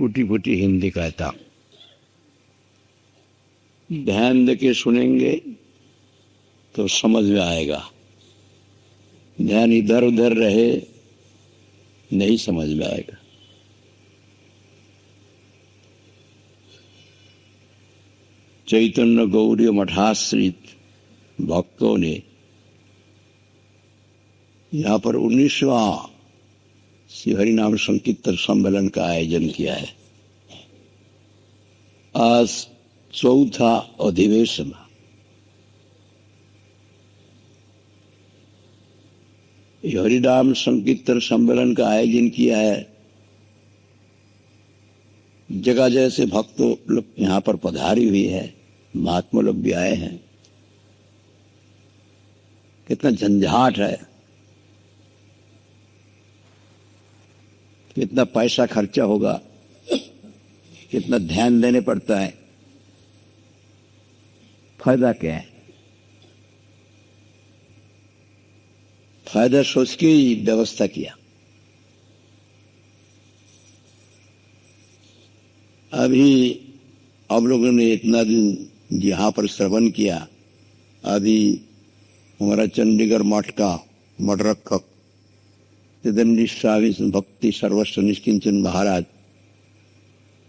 टूटी फूटी हिंदी कहता। ध्यान दे के सुनेंगे तो समझ में आएगा, ध्यान इधर उधर रहे नहीं समझ में आएगा। चैतन्य गौड़ी मठाश्रित भक्तों ने यहाँ पर 19वां श्री हरिनाम संकीर्तन सम्मेलन का आयोजन किया है। आज चौथा अधिवेशन। हरिनाम संकीर्तन सम्मेलन का आयोजन किया है। जगह जैसे भक्तों लोग यहाँ पर पधारी हुई है, महात्मा लोग भी आए हैं। कितना झंझाट है, कितना पैसा खर्चा होगा, कितना ध्यान देने पड़ता है, फायदा क्या है? फायदा सोच के ही व्यवस्था किया। अभी आप लोगों ने इतना दिन यहाँ पर श्रवण किया। अभी हमारा चंडीगढ़ मठ का मठ रक्षक तिदंडी स्वामी भक्ति सर्वस्व निष्किंचन महाराज,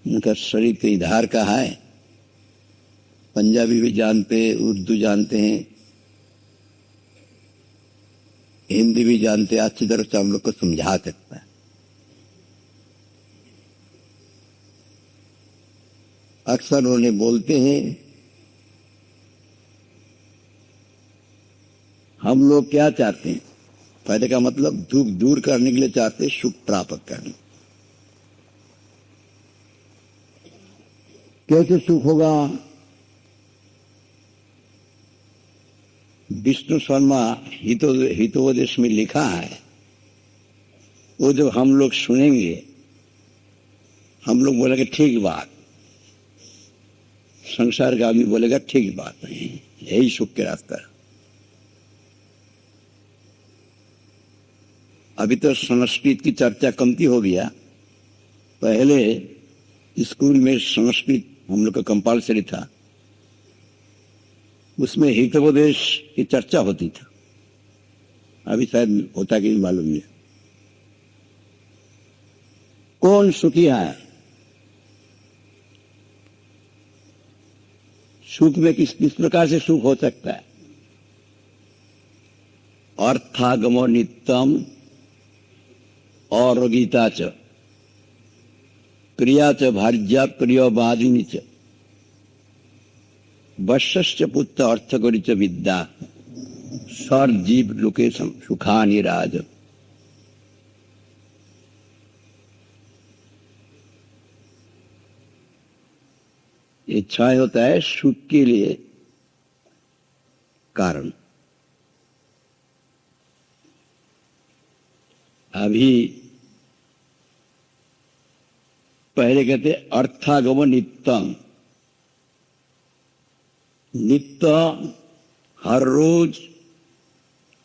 उनका शरीर कई धार का है। पंजाबी भी जानते, उर्दू जानते हैं, हिंदी भी जानते, अच्छी तरह से हम लोग को समझा सकता है। अक्सर उन्हें बोलते हैं, हम लोग क्या चाहते हैं? फायदे का मतलब दुख दूर करने के लिए चाहते हैं, सुख प्राप्त करने। कैसे सुख होगा? विष्णु शर्मा हितोपदेश में लिखा है, वो जब हम लोग सुनेंगे, हम लोग बोलेंगे ठीक बात, संसार का आदमी बोलेगा ठीक बात नहीं, यही सुख के रास्ता है। अभी तो संस्कृत की चर्चा कमती हो गया। पहले स्कूल में संस्कृत हम लोग का कंपल्सरी था, उसमें हितोपदेश की चर्चा होती था। अभी शायद होता कि मालूम नहीं। कौन सुखी है? सुख में किस प्रकार से सुख हो सकता है? अर्थागमो नित्यम और गीता च क्रिया च भार्या प्रियवादिनी च वश्यश्च पुत्र अर्थकरी च विद्या सर जीव लोके सुखानि राज। इच्छा होता है सुख के लिए कारण। अभी पहले कहते अर्थागम नित्यम, नित्य हर रोज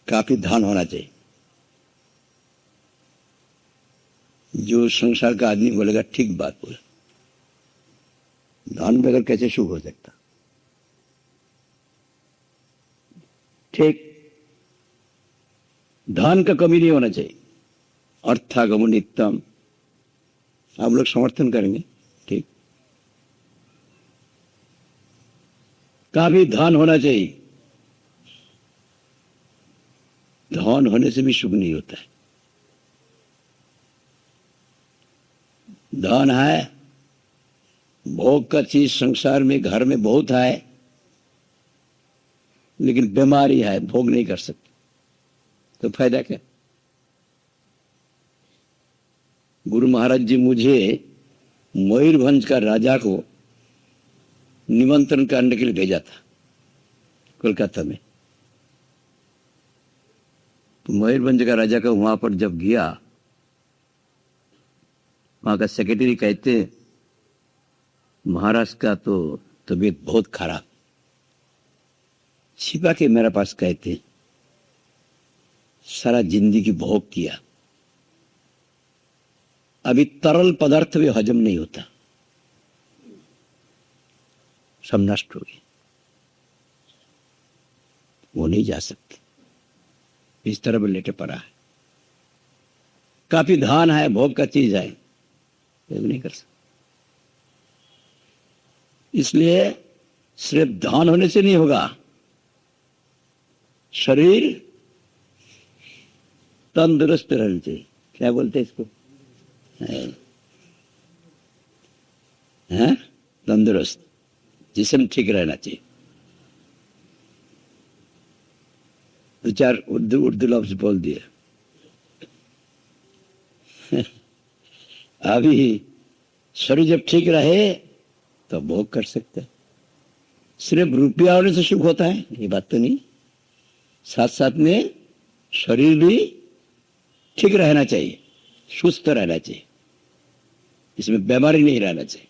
काफी धन होना चाहिए। जो संसार का आदमी बोलेगा ठीक बात बोले, धन बगैर कैसे सुख हो सकता? ठीक, धन का कमी नहीं होना चाहिए। अर्थागम नित्यम, आप लोग समर्थन करेंगे, ठीक। काफी धन होना चाहिए। धन होने से भी सुख नहीं होता है। धन है, भोग का चीज संसार में घर में बहुत है, लेकिन बीमारी है, भोग नहीं कर सकते, तो फायदा क्या? गुरु महाराज जी मुझे मयूरभंज का राजा को निमंत्रण करने के लिए भेजा था कोलकाता में। तो मयूरभंज का राजा का वहां पर जब गया, वहां का सेक्रेटरी कहते महाराज का तो तबीयत बहुत खराब। छिपा के मेरे पास कहते सारा जिंदगी भोग किया, अभी तरल पदार्थ भी हजम नहीं होता, सब नष्ट हो गए, वो नहीं जा सकते, इस तरह में लेटे पड़ा है। काफी धान है, भोग का चीज है, ये भी नहीं कर सकते। इसलिए सिर्फ धान होने से नहीं होगा, शरीर तंदुरुस्त रहना चाहिए। क्या बोलते हैं इसको? है तंदुरुस्त, जिस्म ठीक रहना चाहिए। दो चार उर्दू लफ्ज बोल दिए। अभी शरीर जब ठीक रहे तो भोग कर सकते हैं। सिर्फ रुपया होने से सुख होता है ये बात तो नहीं, साथ साथ में शरीर भी ठीक रहना चाहिए, सुस्त रहना चाहिए, इसमें बीमारी नहीं रहना चाहिए।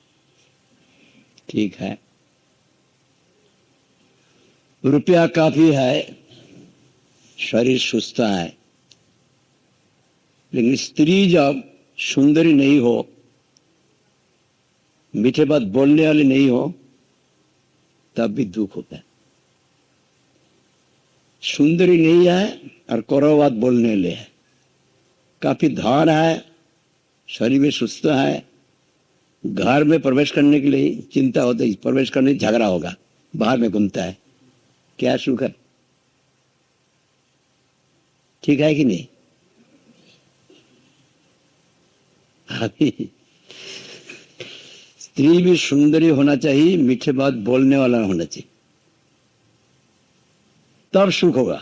ठीक है, रुपया काफी है, शरीर सुस्त है, लेकिन स्त्री जब सुंदरी नहीं हो, मीठे बात बोलने वाली नहीं हो, तब भी दुख होता है। सुंदरी नहीं है और कौरव बात बोलने वाले है, काफी धान है, शरीर में सुस्त है, घर में प्रवेश करने के लिए चिंता होती है, प्रवेश करने झगड़ा होगा, बाहर में घूमता है, क्या सुख है? ठीक है कि नहीं? स्त्री भी सुंदरी होना चाहिए, मीठे बात बोलने वाला होना चाहिए, तब सुख होगा।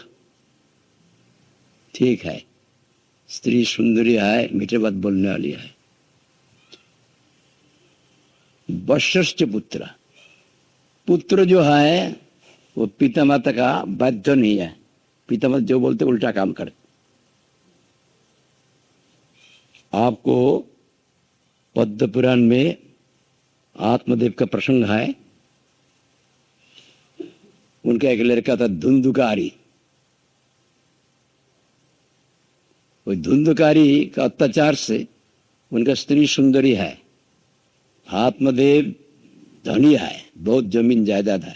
ठीक है, स्त्री सुंदरी है, मीठे बात बोलने वाली है। वश्यश्च पुत्र, पुत्र जो है वो पिता माता का बाध्य नहीं है, पिता माता जो बोलते उल्टा काम करते। आपको पद्म पुराण में आत्मदेव का प्रसंग है, उनका एक लड़का था धुंधुकारी, वो धुंधुकारी का अत्याचार से उनका स्त्री सुंदरी है, आत्मदेव धनी है, बहुत जमीन जायदाद है,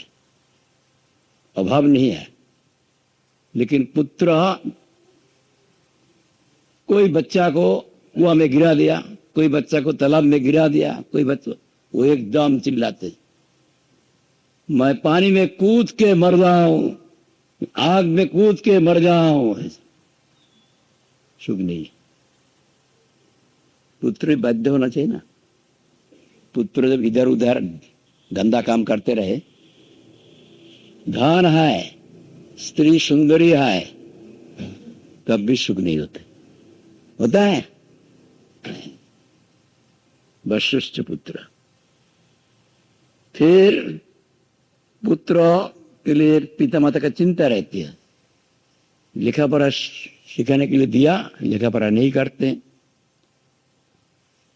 अभाव नहीं है, लेकिन पुत्र कोई बच्चा को कुआं में गिरा दिया, कोई बच्चा को तालाब में गिरा दिया, कोई बच्चा, वो एकदम चिल्लाते, मैं पानी में कूद के मर जाऊं, आग में कूद के मर जाऊं। सुख नहीं। पुत्र बाध्य होना चाहिए ना, पुत्र जब इधर उधर गंदा काम करते रहे, धन है, स्त्री सुंदरी है, तब भी सुख नहीं होता है। वशिष्ठ पुत्र, फिर पुत्र के लिए पिता माता का चिंता रहती है, लिखा पढ़ा सिखाने के लिए दिया, लिखा पढ़ा नहीं करते,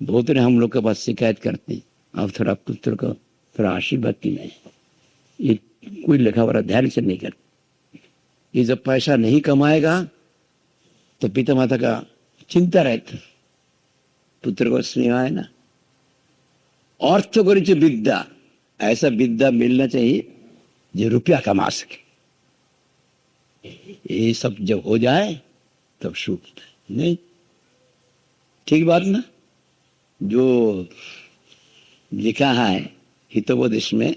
बहुत ने हम लोग के पास शिकायत करते, अब थोड़ा पुत्र को थोड़ा आशीर्वाद की नहीं, ये कोई लिखा पढ़ा ध्यान से नहीं करते, ये जब पैसा नहीं कमाएगा तो पिता माता का चिंता रहती, पुत्र को स्नेह है ना। अर्थ करी विद्या, ऐसा विद्या मिलना चाहिए जो रुपया कमा सके, ये सब जब हो जाए तब सुख नहीं। ठीक बात ना, जो लिखा है हितोपदेश में,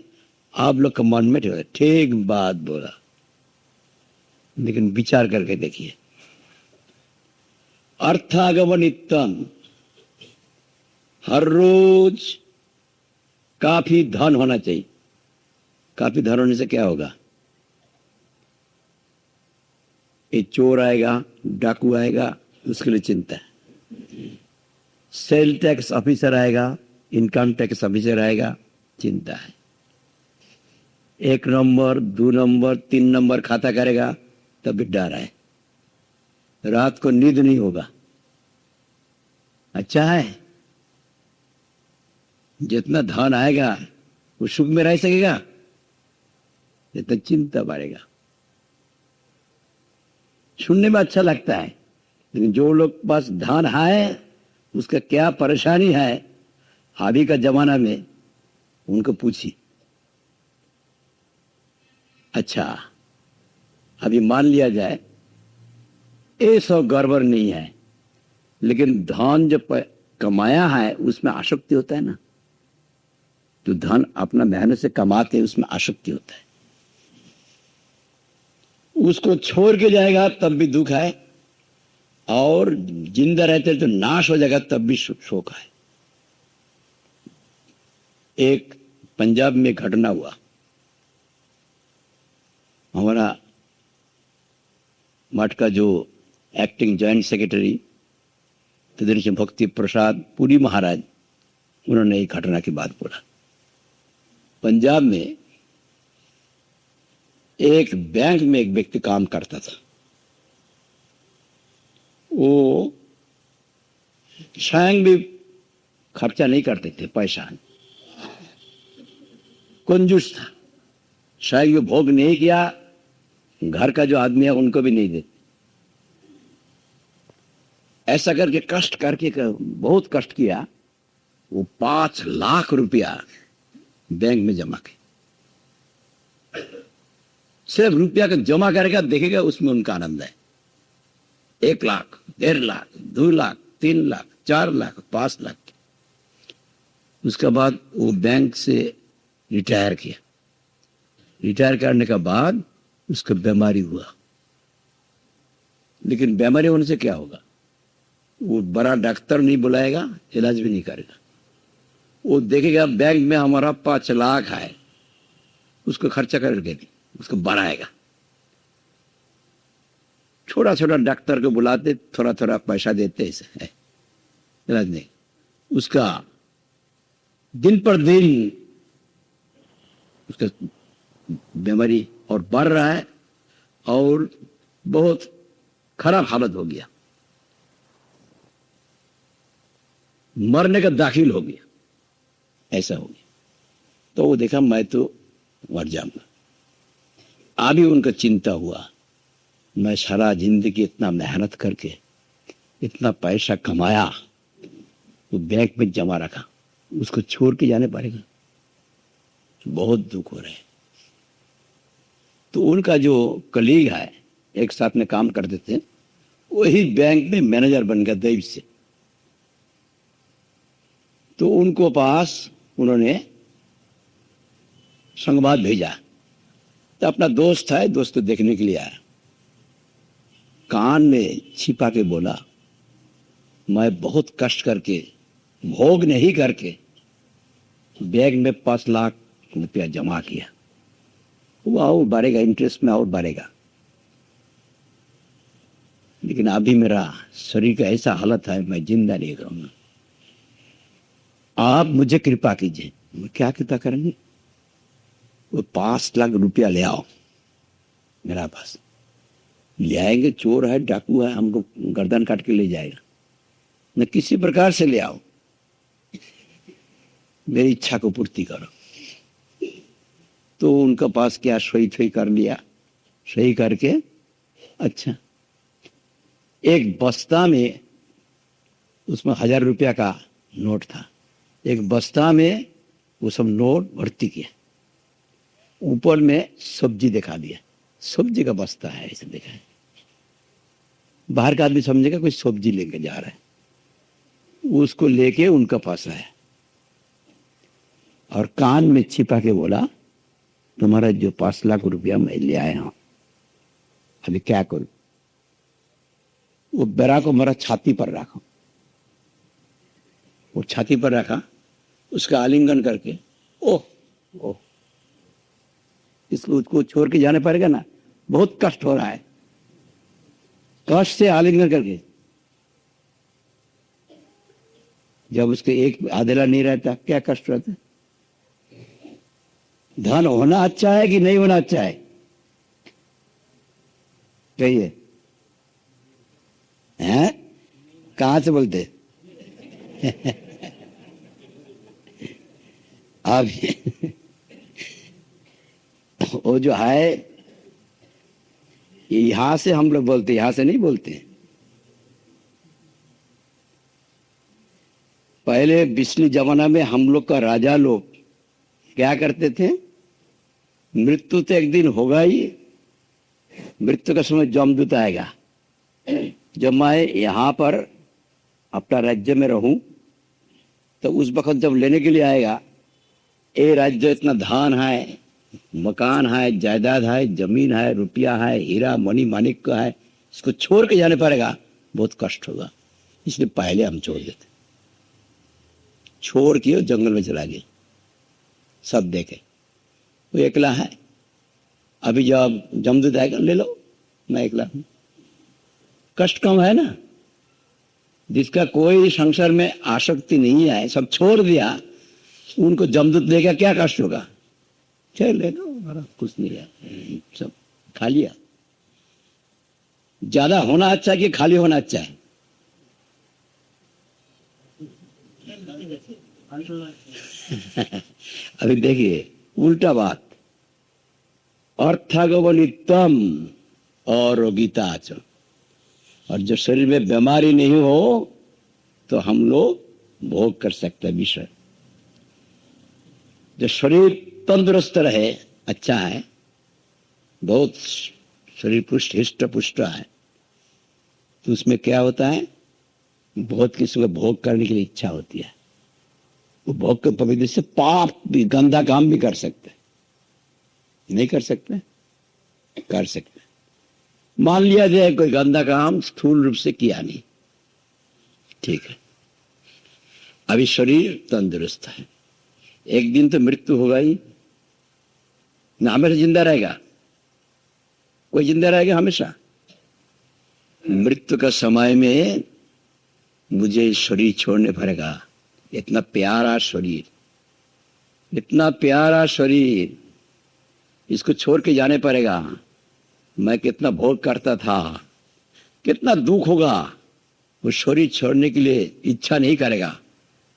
आप लोग का मन में ठीक बात बोला, लेकिन विचार करके देखिए। अर्थागमनित्यम, हर रोज काफी धन होना चाहिए। काफी धन होने से क्या होगा? ये चोर आएगा, डाकू आएगा, उसके लिए चिंता है। सेल टैक्स ऑफिसर आएगा, इनकम टैक्स ऑफिसर आएगा, चिंता है। 1 नंबर 2 नंबर 3 नंबर खाता करेगा, तब भी डर है, रात को नींद नहीं होगा। अच्छा है, जितना धन आएगा वो सुख में रह सकेगा, जितना चिंता बढ़ेगा। सुनने में अच्छा लगता है, लेकिन जो लोग पास धन है उसका क्या परेशानी है अभी का जमाना में, उनको पूछी। अच्छा, अभी मान लिया जाए ये सब गड़बड़ नहीं है, लेकिन धन जो कमाया है उसमें आसक्ति होता है ना। तो धन अपना मेहनत से कमाते उसमें आसक्ति होता है, उसको छोड़ के जाएगा तब भी दुख है, और जिंदा रहते तो नाश हो जाएगा तब भी शोक है। एक पंजाब में घटना हुआ, हमारा मठ का जो एक्टिंग जॉइंट सेक्रेटरी तदृश भक्ति प्रसाद पुरी महाराज, उन्होंने एक घटना की बात बोला। पंजाब में एक बैंक में एक व्यक्ति काम करता था। वो स्वयं भी खर्चा नहीं करते थे, पैसा कंजूस था, स्वयं भी भोग नहीं किया, घर का जो आदमी है उनको भी नहीं देते। ऐसा करके कष्ट करके बहुत कष्ट किया, वो 5 लाख रुपया बैंक में जमा किया। सिर्फ रुपया का जमा करेगा, देखेगा उसमें उनका आनंद है। 1 लाख, 1.5 लाख, 2 लाख, 3 लाख, 4 लाख, 5 लाख। उसके बाद वो बैंक से रिटायर किया। रिटायर करने के बाद उसको बीमारी हुआ, लेकिन बीमारी होने से क्या होगा, वो बड़ा डॉक्टर नहीं बुलाएगा, इलाज भी नहीं करेगा। वो देखेगा बैंक में हमारा 5 लाख है, उसको खर्चा करके नहीं, उसको बढ़ाएगा। छोटा छोटा डॉक्टर को बुलाते, थोड़ा थोड़ा पैसा देते, ऐसे इलाज नहीं। उसका दिन पर दिन उसका बीमारी और बढ़ रहा है, और बहुत खराब हालत हो गया, मरने का दाखिल हो गया, ऐसा हो गया। तो वो देखा मैं तो मर जाऊंगा। अभी उनका चिंता हुआ, मैं सारा जिंदगी इतना मेहनत करके इतना पैसा कमाया, तो बैंक में जमा रखा, उसको छोड़ के जाने पड़ेगा, बहुत दुख हो रहे हैं। तो उनका जो कलीग है, एक साथ में काम करते थे, वही बैंक में मैनेजर बन गया दैव से। तो उनको पास उन्होंने संवाद भेजा। तो अपना दोस्त है, दोस्त को देखने के लिए आया, कान में छिपा के बोला, मैं बहुत कष्ट करके भोग नहीं करके बैंक में 5 लाख रुपया जमा किया, वो और बढ़ेगा, इंटरेस्ट में और बढ़ेगा, लेकिन अभी मेरा शरीर का ऐसा हालत है, मैं जिंदा नहीं रहूंगा, आप मुझे कृपा कीजिए। मैं क्या कृपा करेंगे? वो 5 लाख रुपया ले आओ मेरा पास। ले आएंगे, चोर है, डाकू है, हमको गर्दन काट के ले जाएगा, न किसी प्रकार से ले आओ, मेरी इच्छा को पूर्ति करो। तो उनका पास क्या सही कर लिया, सही करके अच्छा एक बस्ता में, उसमें 1000 रुपया का नोट था, एक बस्ता में वो सब नोट भर्ती किया, ऊपर में सब्जी दिखा दिया, सब्जी का बस्ता है ऐसे देखा है। बाहर का आदमी समझेगा कोई सब्जी लेके जा रहा है, उसको लेके उनका पास आया और कान में छिपा के बोला, तुम्हारा जो 5 लाख रुपया मैं ले आया हूं, अभी क्या करूं? वो बेरा को मेरा छाती पर रखा, वो छाती पर रखा, उसका आलिंगन करके, ओह ओह, इसको छोड़ के जाने पड़ेगा ना, बहुत कष्ट हो रहा है, कष्ट से आलिंगन करके, जब उसके एक आधेला नहीं रहता क्या कष्ट रहता? धन होना अच्छा है कि नहीं होना अच्छा है? कहिए, हैं? कहां से बोलते? अब वो जो है, यहां से हम लोग बोलते, यहां से नहीं बोलते। पहले पिछले जमाना में हम लोग का राजा लोग क्या करते थे, मृत्यु तो एक दिन होगा ही, मृत्यु का समय जमदूत आएगा। जब मैं यहाँ पर अपना राज्य में रहूं तो उस वक्त जब लेने के लिए आएगा, ये राज्य इतना धान है, मकान है, जायदाद है, जमीन है, रुपया है, हीरा मणि माणिक का है, इसको छोड़ के जाने पड़ेगा, बहुत कष्ट होगा। इसलिए पहले हम छोड़ देते, छोड़ के जंगल में चला गए, सब देखे वो एकला है। अभी जब जमदूत आएगा, ले लो मैं एकला हूं, कष्ट कम है ना। जिसका कोई संसार में आसक्ति नहीं है, सब छोड़ दिया, उनको जमदूत देगा, क्या कष्ट होगा। चल ले लो, कुछ नहीं है, सब खा लिया। ज्यादा होना अच्छा है कि खाली होना अच्छा है? अभी देखिए उल्टा बात, अर्थागवनितम और रोगिताच। और जो शरीर में बीमारी नहीं हो तो हम लोग भोग कर सकते हैं विषय। जो शरीर तंदुरुस्त रहे, अच्छा है, बहुत शरीर पुष्ट हिष्ट पुष्ट है, तो उसमें क्या होता है, बहुत किसी को भोग करने के लिए इच्छा होती है। वो भोग के पवित्र से पाप भी, गंदा काम भी कर सकते, नहीं कर सकते, कर सकते। मान लिया जाए कोई गंदा काम स्थूल रूप से किया नहीं, ठीक है, अभी शरीर तंदुरुस्त है, एक दिन तो मृत्यु होगा ही ना, हमेशा जिंदा रहेगा? कोई जिंदा रहेगा हमेशा? मृत्यु का समय में मुझे शरीर छोड़ने पड़ेगा। इतना प्यारा शरीर, इतना प्यारा शरीर, इसको छोड़ के जाने पड़ेगा। मैं कितना भोग करता था, कितना दुख होगा। वो शरीर छोड़ने के लिए इच्छा नहीं करेगा,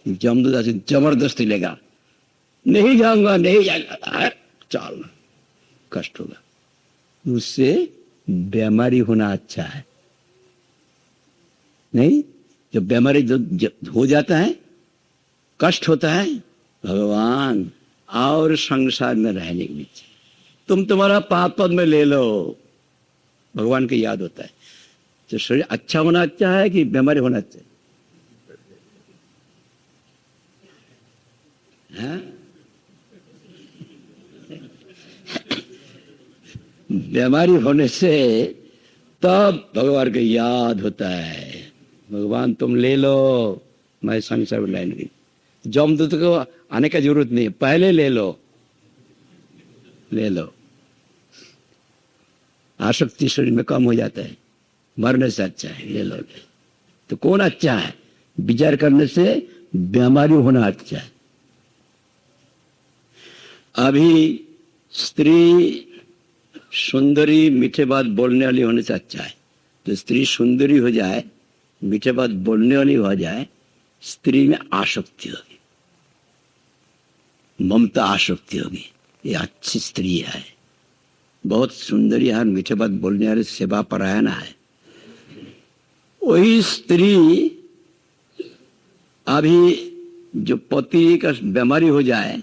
जमदूत जबरदस्ती लेगा, नहीं जाऊंगा, नहीं जाऊंगा, चल, कष्ट होगा। उससे बीमारी होना अच्छा है नहीं? जब बीमारी हो जाता है, कष्ट होता है, भगवान और संसार में रहने के बीच तुम्हारा पाप पद में ले लो, भगवान की याद होता है। तो शरीर अच्छा होना अच्छा है कि बीमारी होना अच्छा है? बीमारी होने से तब भगवान की याद होता है, भगवान तुम ले लो, मैं संसार में लाएंगे। जमदूत को आने का जरूरत नहीं, पहले ले लो, ले लो। आसक्ति शरीर में कम हो जाता है, मरने से अच्छा है, ले लो। तो कौन अच्छा है? विचार करने से बीमारी होना अच्छा है। अभी स्त्री सुंदरी मीठे बात बोलने वाली होने से अच्छा है। तो स्त्री सुंदरी हो जाए, मीठे बात बोलने वाली हो जाए, स्त्री में आसक्ति होगी, ममता आसक्ति होगी, ये अच्छी स्त्री है, बहुत सुंदरी है, मीठे बात बोलने वाली, सेवा परायण है। वही स्त्री अभी जो पति का बीमारी हो जाए,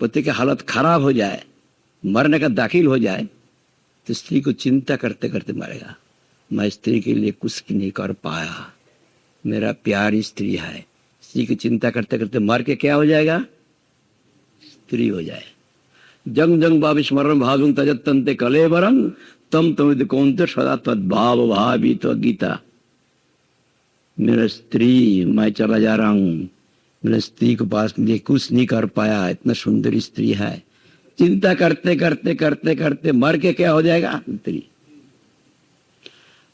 पति की हालत खराब हो जाए, मरने का दाखिल हो जाए, तो स्त्री को चिंता करते करते मरेगा। मैं स्त्री के लिए कुछ नहीं कर पाया, मेरा प्यारी स्त्री है। स्त्री की चिंता करते करते मर के क्या हो जाएगा? स्त्री हो जाए। जंग जंग भाव स्मरण भाव तजत्तंते कलेवरं तम तमिद कौंते सदा तद भाव भावी तो गीता। मेरा स्त्री, मैं चला जा रहा हूं, मेरा स्त्री के पास लिए कुछ नहीं कर पाया, इतना सुंदर स्त्री है। चिंता करते करते करते करते मर के क्या हो जाएगा? स्त्री।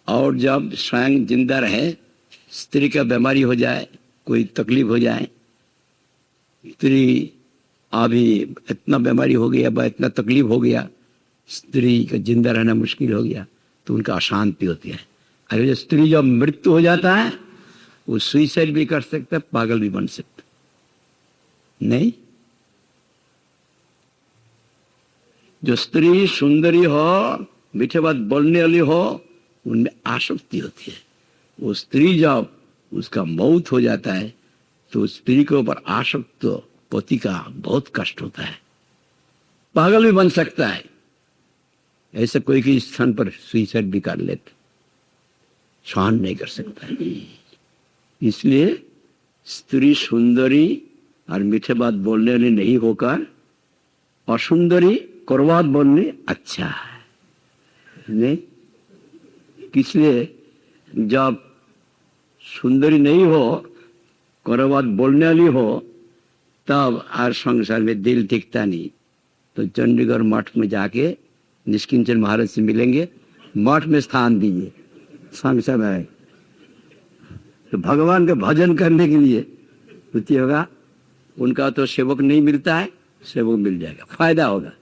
और जब स्वयं जिंदा रहे, स्त्री का बीमारी हो जाए, कोई तकलीफ हो जाए, स्त्री अभी इतना बीमारी हो गया, इतना तकलीफ हो गया, स्त्री का जिंदा रहना मुश्किल हो गया, तो उनका अशांति होती है। अरे जो स्त्री जब मृत्यु हो जाता है, वो सुइसाइड भी कर सकता है, पागल भी बन सकता नहीं। जो स्त्री सुंदरी हो, मीठे बात बोलने वाली हो, उनमें आसक्ति होती है। वो स्त्री जब उसका मौत हो जाता है, तो स्त्री के ऊपर आसक्त पति का बहुत कष्ट होता है, पागल भी बन सकता है। ऐसे कोई के स्थान पर सुसाइड भी कर लेते, सहन नहीं कर सकता है। इसलिए स्त्री सुंदरी और मीठे बात बोलने वाली नहीं होकर असुंदरी कड़वा बोलने अच्छा है। नहीं, इसलिए जब सुंदरी नहीं हो, कड़वा बोलने वाली हो, तब आज संसार में दिल टिकता नहीं। तो चंडीगढ़ मठ में जाके निष्किंचन महाराज से मिलेंगे, मठ में स्थान दीजिए, संसार में आए तो भगवान के भजन करने के लिए रुचि होगा। उनका तो सेवक नहीं मिलता है, सेवक मिल जाएगा, फायदा होगा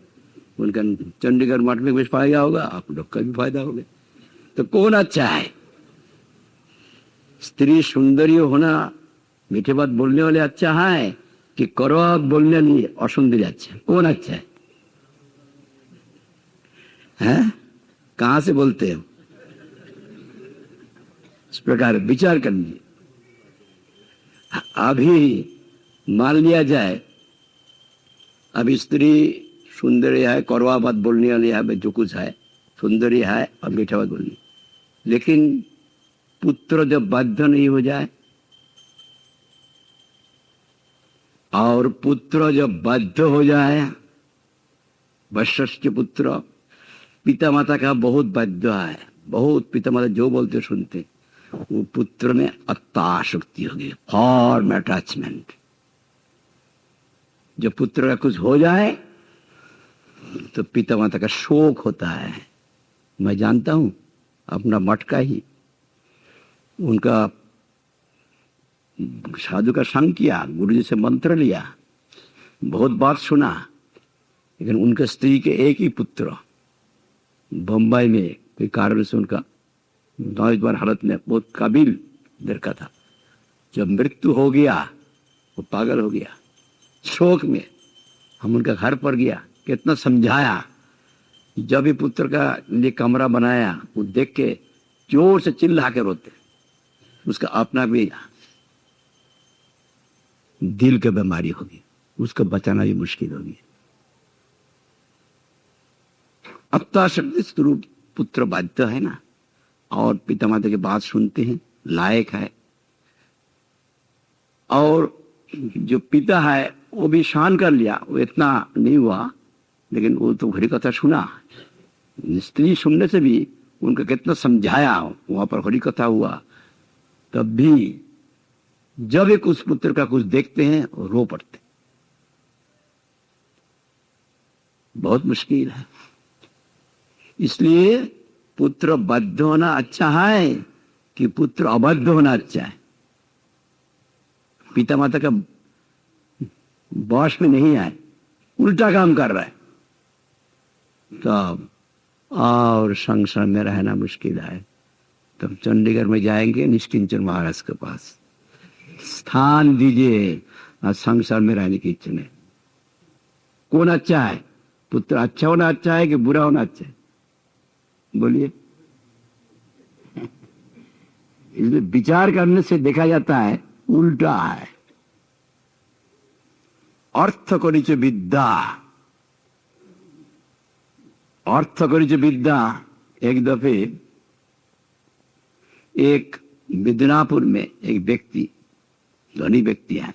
उनका। चंडीगढ़ मठ में भी फायदा होगा, आप लोग का भी फायदा होगा। तो कौन अच्छा है? स्त्री सुंदरी होना, मीठे बात बोलने वाले अच्छा है कि कड़वा बोलने वाली असुंदरी अच्छा है? कौन अच्छा है? हैं? कहां से बोलते हो? इस प्रकार विचार कर लीजिए। अभी मान लिया जाए, अभी स्त्री सुंदरी है, कड़वा बात बोलने वाली है, जो कुछ है, सुंदरी है और मीठा बात बोलनी, लेकिन पुत्र जब बाध्य नहीं हो जाए, और पुत्र जब बाध्य हो जाए, वत्स्य पुत्र, पिता माता का बहुत बाध्य है, बहुत पिता माता जो बोलते सुनते, वो पुत्र में अत्यासक्ति होगी, फॉर्म अटैचमेंट। जब पुत्र का कुछ हो जाए तो पिता माता का शोक होता है। मैं जानता हूं अपना मठ का ही, उनका साधु का संग किया, गुरु जी से मंत्र लिया, बहुत बात सुना, लेकिन उनके स्त्री के एक ही पुत्र बम्बई में कोई कारण से उनका नौजवान हालत में बहुत काबिल लड़का था, जब मृत्यु हो गया वो पागल हो गया। शोक में हम उनका घर पर गया, कितना समझाया, जब भी पुत्र का लिए कमरा बनाया, वो देख के जोर से चिल्ला के रोते। उसका अपना भी दिल की बीमारी होगी, उसको बचाना भी मुश्किल होगी। अत्यासक्ति स्वरूप पुत्र बाध्य है ना, और पिता माता की बात सुनते हैं, लायक है। और जो पिता है वो भी शान कर लिया, वो इतना नहीं हुआ, लेकिन वो तो हरि कथा सुना। स्त्री सुनने से भी उनका कितना समझाया, वहां पर हरि कथा हुआ, तब भी जब एक उस पुत्र का कुछ देखते हैं रो पड़ते। बहुत मुश्किल है। इसलिए पुत्र बद्ध होना अच्छा है कि पुत्र अबद्ध होना अच्छा है? पिता माता का बॉस में नहीं आए, उल्टा काम कर रहा है, तब और संसार में रहना मुश्किल है। तब चंडीगढ़ में जाएंगे निष्किंचन महाराज के पास, स्थान दीजिए, और संसार में रहने की इच्छा नहीं। कौन अच्छा है? पुत्र अच्छा होना अच्छा है कि बुरा होना अच्छा है? बोलिए। इसलिए विचार करने से देखा जाता है उल्टा है। अर्थ करिच विद्या, अर्थ करिच विद्या। एक दफे एक मिदनापुर में एक व्यक्ति, धनी व्यक्ति है,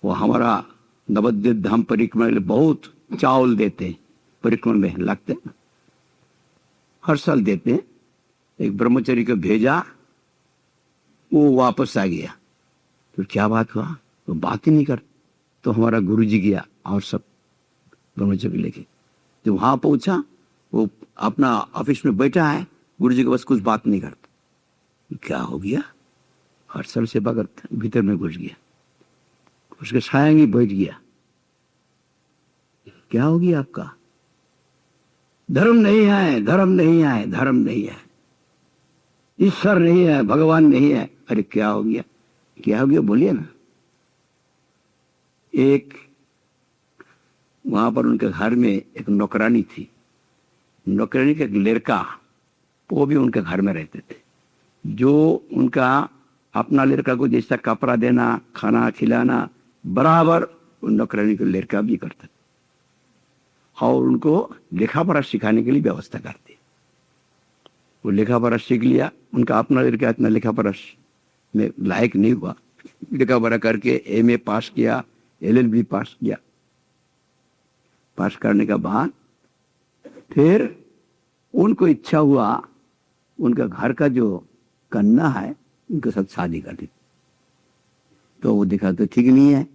वो हमारा नवद्वीप धाम परिक्रमा में बहुत चावल देते हैं, परिक्रमा में लगते हैं, हर साल देते हैं। एक ब्रह्मचारी को भेजा, वो वापस आ गया। तो क्या बात हुआ? वो बात ही नहीं कर। तो हमारा गुरु जी गया और सब ब्रह्मचारी लेके, जब वहां पहुंचा, वो अपना ऑफिस में बैठा है, गुरु जी के बस कुछ बात नहीं करता। क्या हो गया? हर साल सेवा करता, भीतर में घुस गया, उसके छाया में बैठ गया। क्या हो गया आपका? धर्म नहीं है, धर्म नहीं है, धर्म नहीं है, ईश्वर नहीं है, भगवान नहीं है। अरे क्या हो गया? क्या हो गया बोलिए ना। एक वहां पर उनके घर में एक नौकरानी थी, नौकरानी का एक लड़का, वो भी उनके घर में रहते थे, जो उनका अपना लड़का को जैसा कपड़ा देना, खाना खिलाना, बराबर उन नौकरानी को लड़का भी करता और उनको लिखा पढ़ा सिखाने के लिए व्यवस्था करते। वो लिखा पढ़ा सीख लिया, उनका अपना लड़का इतना लिखा पढ़ा में लायक नहीं हुआ, लिखा पढ़ा करके एमए पास किया, एलएलबी पास किया। पास करने के बाद फिर उनको इच्छा हुआ उनका घर का जो कन्या है उनके साथ शादी कर दी। तो वो देखा तो ठीक नहीं है,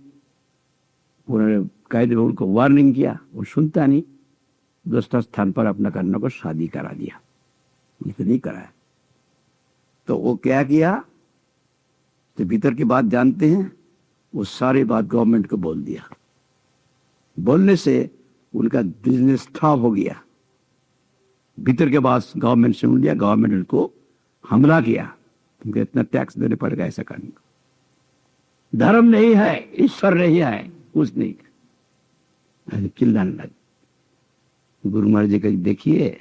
उन्होंने कायदे में उनको वार्निंग किया, वो सुनता नहीं, दूसरा स्थान पर अपना कन्या को शादी करा दिया, नहीं कराया। तो वो क्या किया, तो भीतर की बात जानते हैं, वो सारी बात गवर्नमेंट को बोल दिया। बोलने से उनका बिजनेस ठप हो गया। भीतर के बाद गवर्नमेंट सुन लिया, गवर्नमेंट उनको हमला किया, तुमको इतना टैक्स देने पड़ेगा ऐसा करने को। धर्म नहीं है, ईश्वर नहीं है, कुछ नहीं। चिल्लाने लगे। गुरु महाराज जी का देखिए,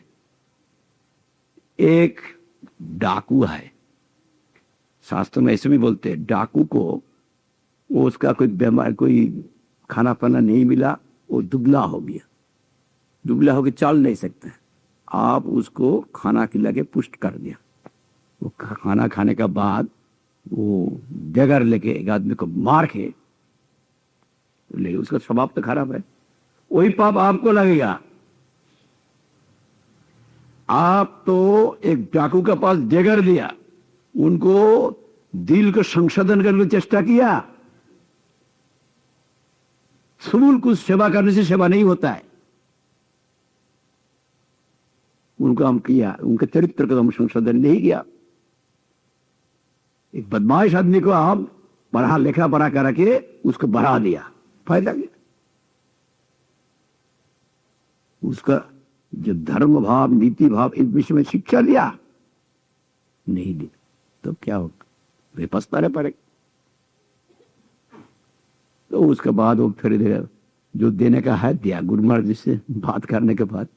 एक डाकू है, शास्त्र में ऐसे भी बोलते हैं, डाकू को वो उसका कोई बीमार, कोई खाना पाना नहीं मिला, वो दुबला हो गया, दुबला होकर चल नहीं सकता। आप उसको खाना खिला के पुष्ट कर दिया। वो खाना खाने के बाद वो जगर लेके एक आदमी को मार के ले, उसका स्वभाव तो खराब है, वही पाप आपको लगेगा। आप तो एक डाकू के पास जगर दिया, उनको दिल को संशोधन करने की चेष्टा किया। सुबुल कुछ सेवा करने से सेवा नहीं होता है। उनको हम किया, उनके चरित्र का हम संशोधन नहीं किया। एक बदमाश आदमी को हम पढ़ा लिखा पढ़ा करके उसको बढ़ा दिया, फायदा क्या? उसका जो धर्म भाव, नीति भाव, इस विषय में शिक्षा दिया नहीं दी, तो क्या होगा, वे पछताने पड़ेगा। तो उसके बाद वो फिर जो देने का है दिया, गुरु महाराज जी से बात करने के बाद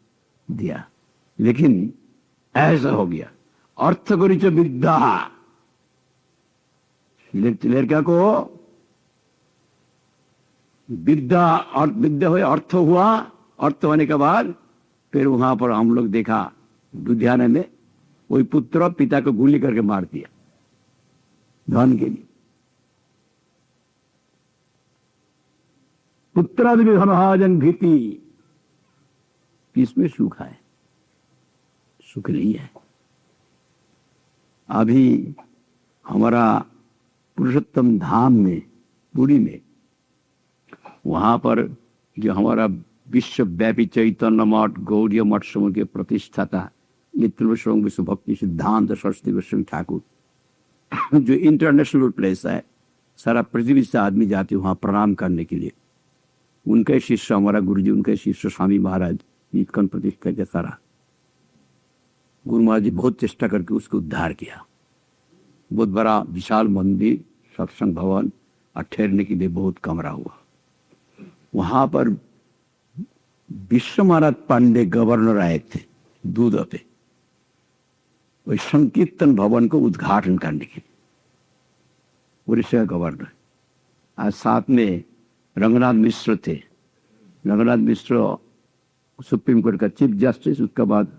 दिया। लेकिन ऐसा हो गया, अर्थ गुरिच विद्या, लड़का को विद्या और विद्या हुआ, अर्थ हुआ, अर्थ होने के बाद फिर वहां पर हम लोग देखा लुधियाना में, वही पुत्र पिता को गोली करके मार दिया धन के लिए। पुत्रादि विभाजन भीति, इसमें सुख है, सुख नहीं है। अभी हमारा पुरुषोत्तम धाम में, पुरी में, वहां पर जो हमारा विश्वव्यापी चैतन्य मठ, गौड़ीय मठ समूह के प्रतिष्ठाता नित्य विश्व भक्ति सिद्धांत सरस्वती गोस्वामी ठाकुर, जो इंटरनेशनल प्लेस है, सारा पृथ्वी से आदमी जाते वहां प्रणाम करने के लिए। उनके शिष्य हमारा गुरु जी, उनके शिष्य स्वामी महाराज नीतकंठ प्रतिष्ठा के सारा गुरु महाराज जी बहुत चेष्टा करके उसको उद्धार किया। बहुत बड़ा विशाल मंदिर, सत्संग भवन और ठहरने के लिए बहुत कमरा हुआ। वहां पर विश्व महाराज पांडे गवर्नर आए थे दूध पे, वही संकीर्तन भवन को उद्घाटन करने के लिए, उड़ीसा गवर्नर। आज साथ में रंगनाथ मिश्र थे। रंगनाथ मिश्र सुप्रीम कोर्ट का चीफ जस्टिस, उसके बाद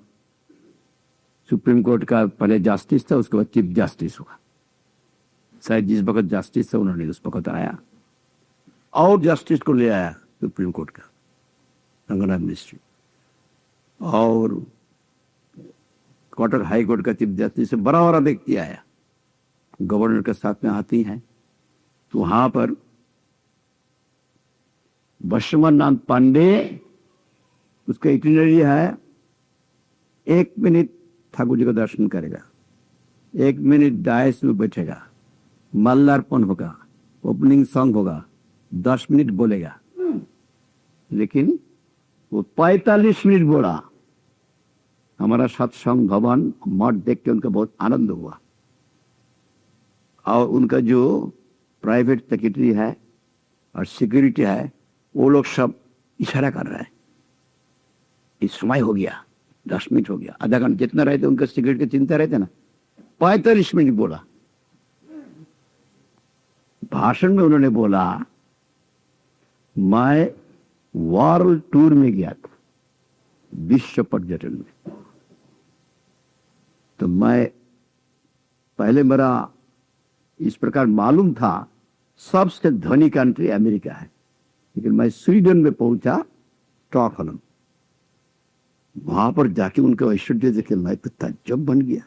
सुप्रीम कोर्ट का पहले जस्टिस था, उसके बाद चीफ जस्टिस हुआ। शायद जिस वक्त जस्टिस था उन्होंने उस वक्त आया और जस्टिस को ले आया सुप्रीम कोर्ट का रंगनाथ मिश्र, और कलकत्ता हाई कोर्ट का चीफ जस्टिस से बड़ा बड़ा व्यक्ति आया, गवर्नर के साथ में आती हैं। तो वहां पर बसवनाथ पांडे, उसका इटिनरी है, 1 मिनट ठाकुर जी का दर्शन करेगा, 1 मिनट डायस में बैठेगा, माल्यार्पण होगा, ओपनिंग सॉन्ग होगा, 10 मिनट बोलेगा। लेकिन वो 45 मिनट बोला। हमारा सत्संग भवन मठ देख के उनका बहुत आनंद हुआ। और उनका जो प्राइवेट सेक्रेटरी है और सिक्योरिटी है, वो लोग सब इशारा कर रहा है, इस समय हो गया, 10 मिनट हो गया, आधा घंटा जितना रहते उनका सिगरेट की चिंता रहते ना, 45 मिनट बोला। भाषण में उन्होंने बोला, मैं वर्ल्ड टूर में गया था, विश्व पर्यटन में, तो मैं पहले मेरा इस प्रकार मालूम था सबसे धनी कंट्री अमेरिका है, लेकिन मैं स्वीडन में पहुंचा, स्टॉकहोल्म। वहां पर जाके उनका ऐश्वर्य देखे मैं तो ताज्जुब बन गया।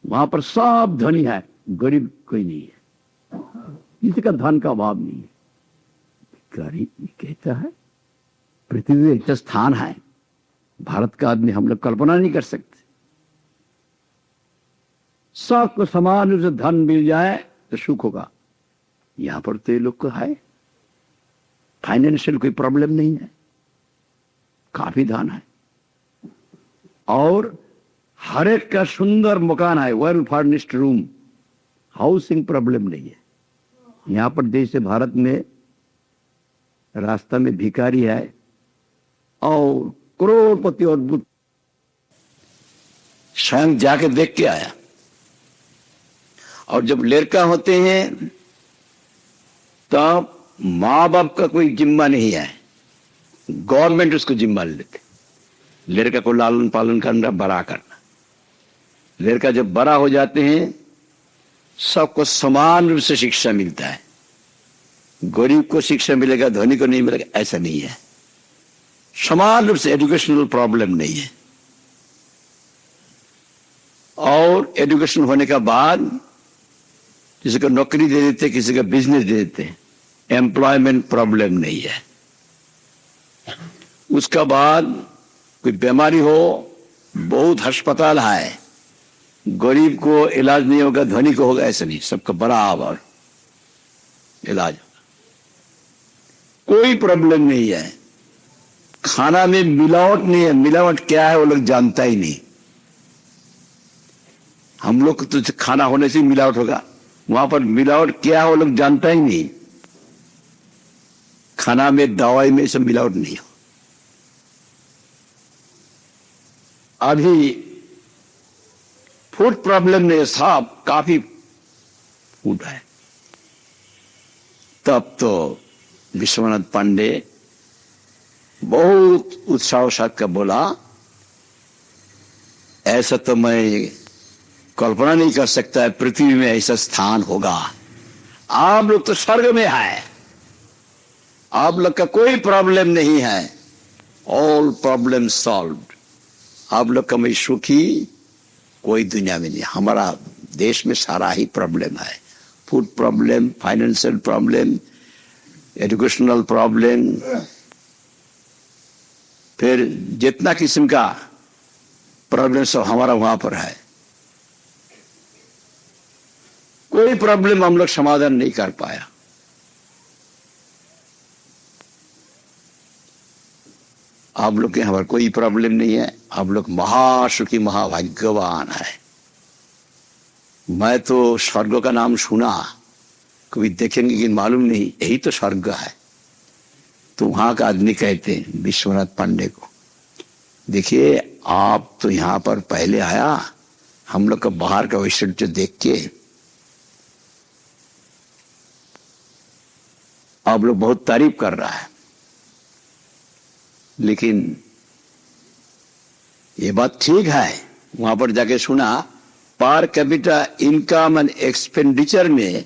वहां पर सब धनी है, गरीब कोई नहीं है, किसी का धन का अभाव नहीं है। गरीब कहता है पृथ्वी में एक स्थान है, भारत का आदमी हम लोग कल्पना नहीं कर सकते। सबको समान रूप से धन मिल जाए तो सुख होगा। यहां पर तो ये लोग को है, फाइनेंशियल कोई प्रॉब्लम नहीं है, काफी धन है, और हर एक का सुंदर मकान है, well furnished room, housing problem नहीं है। यहां पर जैसे भारत में रास्ता में भिखारी है और करोड़पति अद्भुत, स्वयं जाके देख के आया। और जब लड़का होते हैं तब माँ बाप का कोई जिम्मा नहीं है, गवर्नमेंट उसको जिम्मा ले लेते। लड़का को लालन पालन करना, बड़ा करना। लड़का जब बड़ा हो जाते हैं सबको समान रूप से शिक्षा मिलता है। गरीब को शिक्षा मिलेगा, धनी को नहीं मिलेगा, ऐसा नहीं है। समान रूप से एजुकेशनल प्रॉब्लम नहीं है। और एजुकेशन होने का बाद किसी को नौकरी दे देते, किसी का बिजनेस दे देते, एम्प्लॉयमेंट प्रॉब्लम नहीं है। उसका बाद कोई बीमारी हो, बहुत अस्पताल है, गरीब को इलाज नहीं होगा, धनी को होगा, ऐसा नहीं, सबका बराबर इलाज होगा, कोई प्रॉब्लम नहीं है। खाना में मिलावट नहीं है, मिलावट क्या है वो लोग जानता ही नहीं। हम लोग तो खाना होने से मिलावट होगा, वहां पर मिलावट क्या है वो लोग जानता ही नहीं। खाना में, दवाई में सब मिलावट नहीं हो। अभी फूड प्रॉब्लम ने साहब काफी फूड है। तब तो विश्वनाथ पांडे बहुत उत्साह साथ का बोला, ऐसा तो मैं कल्पना नहीं कर सकता है पृथ्वी में ऐसा स्थान होगा। आप लोग तो स्वर्ग में है, आप लोग का कोई प्रॉब्लम नहीं है, ऑल प्रॉब्लम सॉल्व्ड। आप लोग का मैं सुखी कोई दुनिया में नहीं। हमारा देश में सारा ही प्रॉब्लम है, food problem, financial problem, educational problem, फिर जितना किस्म का प्रॉब्लम सब हमारा वहां पर है। कोई प्रॉब्लम हम लोग समाधान नहीं कर पाया। आप लोग के यहां पर कोई प्रॉब्लम नहीं है, आप लोग महासुखी महाभाग्यवान है। मैं तो स्वर्ग का नाम सुना, कभी देखेंगे कि मालूम नहीं, यही तो स्वर्ग है। तो वहां का आदमी कहते हैं विश्वनाथ पांडे को, देखिए आप तो यहां पर पहले आया, हम लोग का बाहर का ऐश्वर्य देख के आप लोग बहुत तारीफ कर रहा है, लेकिन ये बात ठीक है। वहां पर जाके सुना per capita income and expenditure में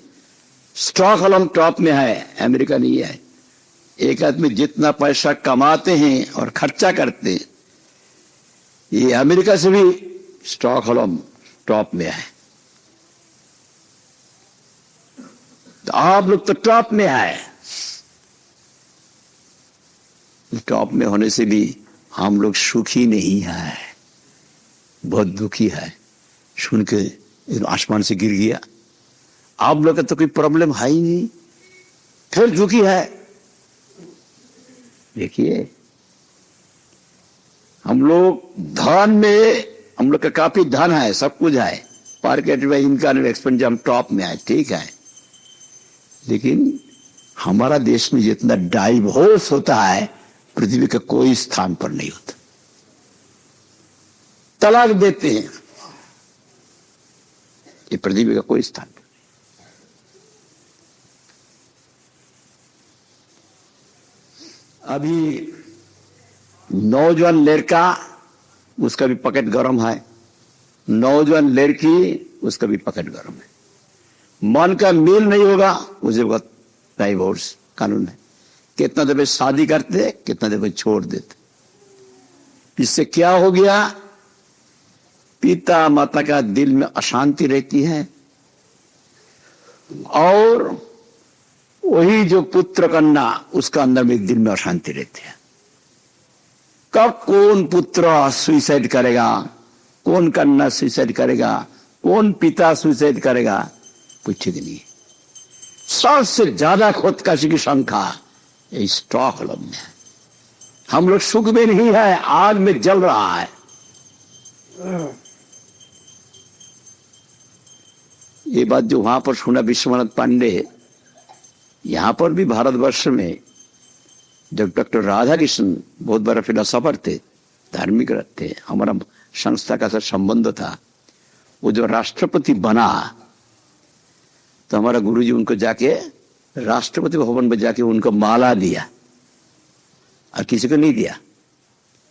स्टॉकहोल्म टॉप में है, अमेरिका नहीं है। एक आदमी जितना पैसा कमाते हैं और खर्चा करते हैं, ये अमेरिका से भी स्टॉकहोल्म टॉप में है। तो आप लोग तो टॉप में है। टॉप में होने से भी हम लोग सुखी नहीं है, बहुत दुखी है। सुन के आसमान से गिर गया। आप लोग का तो कोई प्रॉब्लम है ही नहीं, फिर दुखी है। देखिए हम लोग धन में, हम लोग का काफी धन है, सब कुछ है, पर कैपिटा इनकम एक्सपेंडिचर हम टॉप में है, ठीक है। लेकिन हमारा देश में जितना डाइवोर्स होता है पृथ्वी का कोई स्थान पर नहीं होता। तलाक देते हैं, ये पृथ्वी का कोई स्थान पर नहीं। अभी नौजवान लड़का उसका भी पकेट गरम है, नौजवान लड़की उसका भी पकेट गरम है। मन का मेल नहीं होगा उसे वक्त डाइवोर्स कानून है। कितना देर शादी करते, कितना देर छोड़ देते। इससे क्या हो गया, पिता माता का दिल में अशांति रहती है और वही जो पुत्र कन्या उसका अंदर में दिल में अशांति रहती है। कब कौन पुत्र सुसाइड करेगा, कौन कन्या सुसाइड करेगा, कौन पिता सुसाइड करेगा, कुछ ठीक नहीं है। सबसे ज्यादा खुदकुशी की संख्या स्टॉकहोल्म में है। हम लोग सुख में नहीं है, आग में जल रहा है। ये बात जो वहां पर सुना विश्वनाथ पांडे, यहां पर भी भारतवर्ष में जब डॉक्टर राधा कृष्ण बहुत बड़ा फिलोसोफर थे, धार्मिक थे, हमारा संस्था का साथ संबंध था, वो जो राष्ट्रपति बना तो हमारा गुरुजी उनको जाके राष्ट्रपति भवन में जाके उनको माला दिया और किसी को नहीं दिया।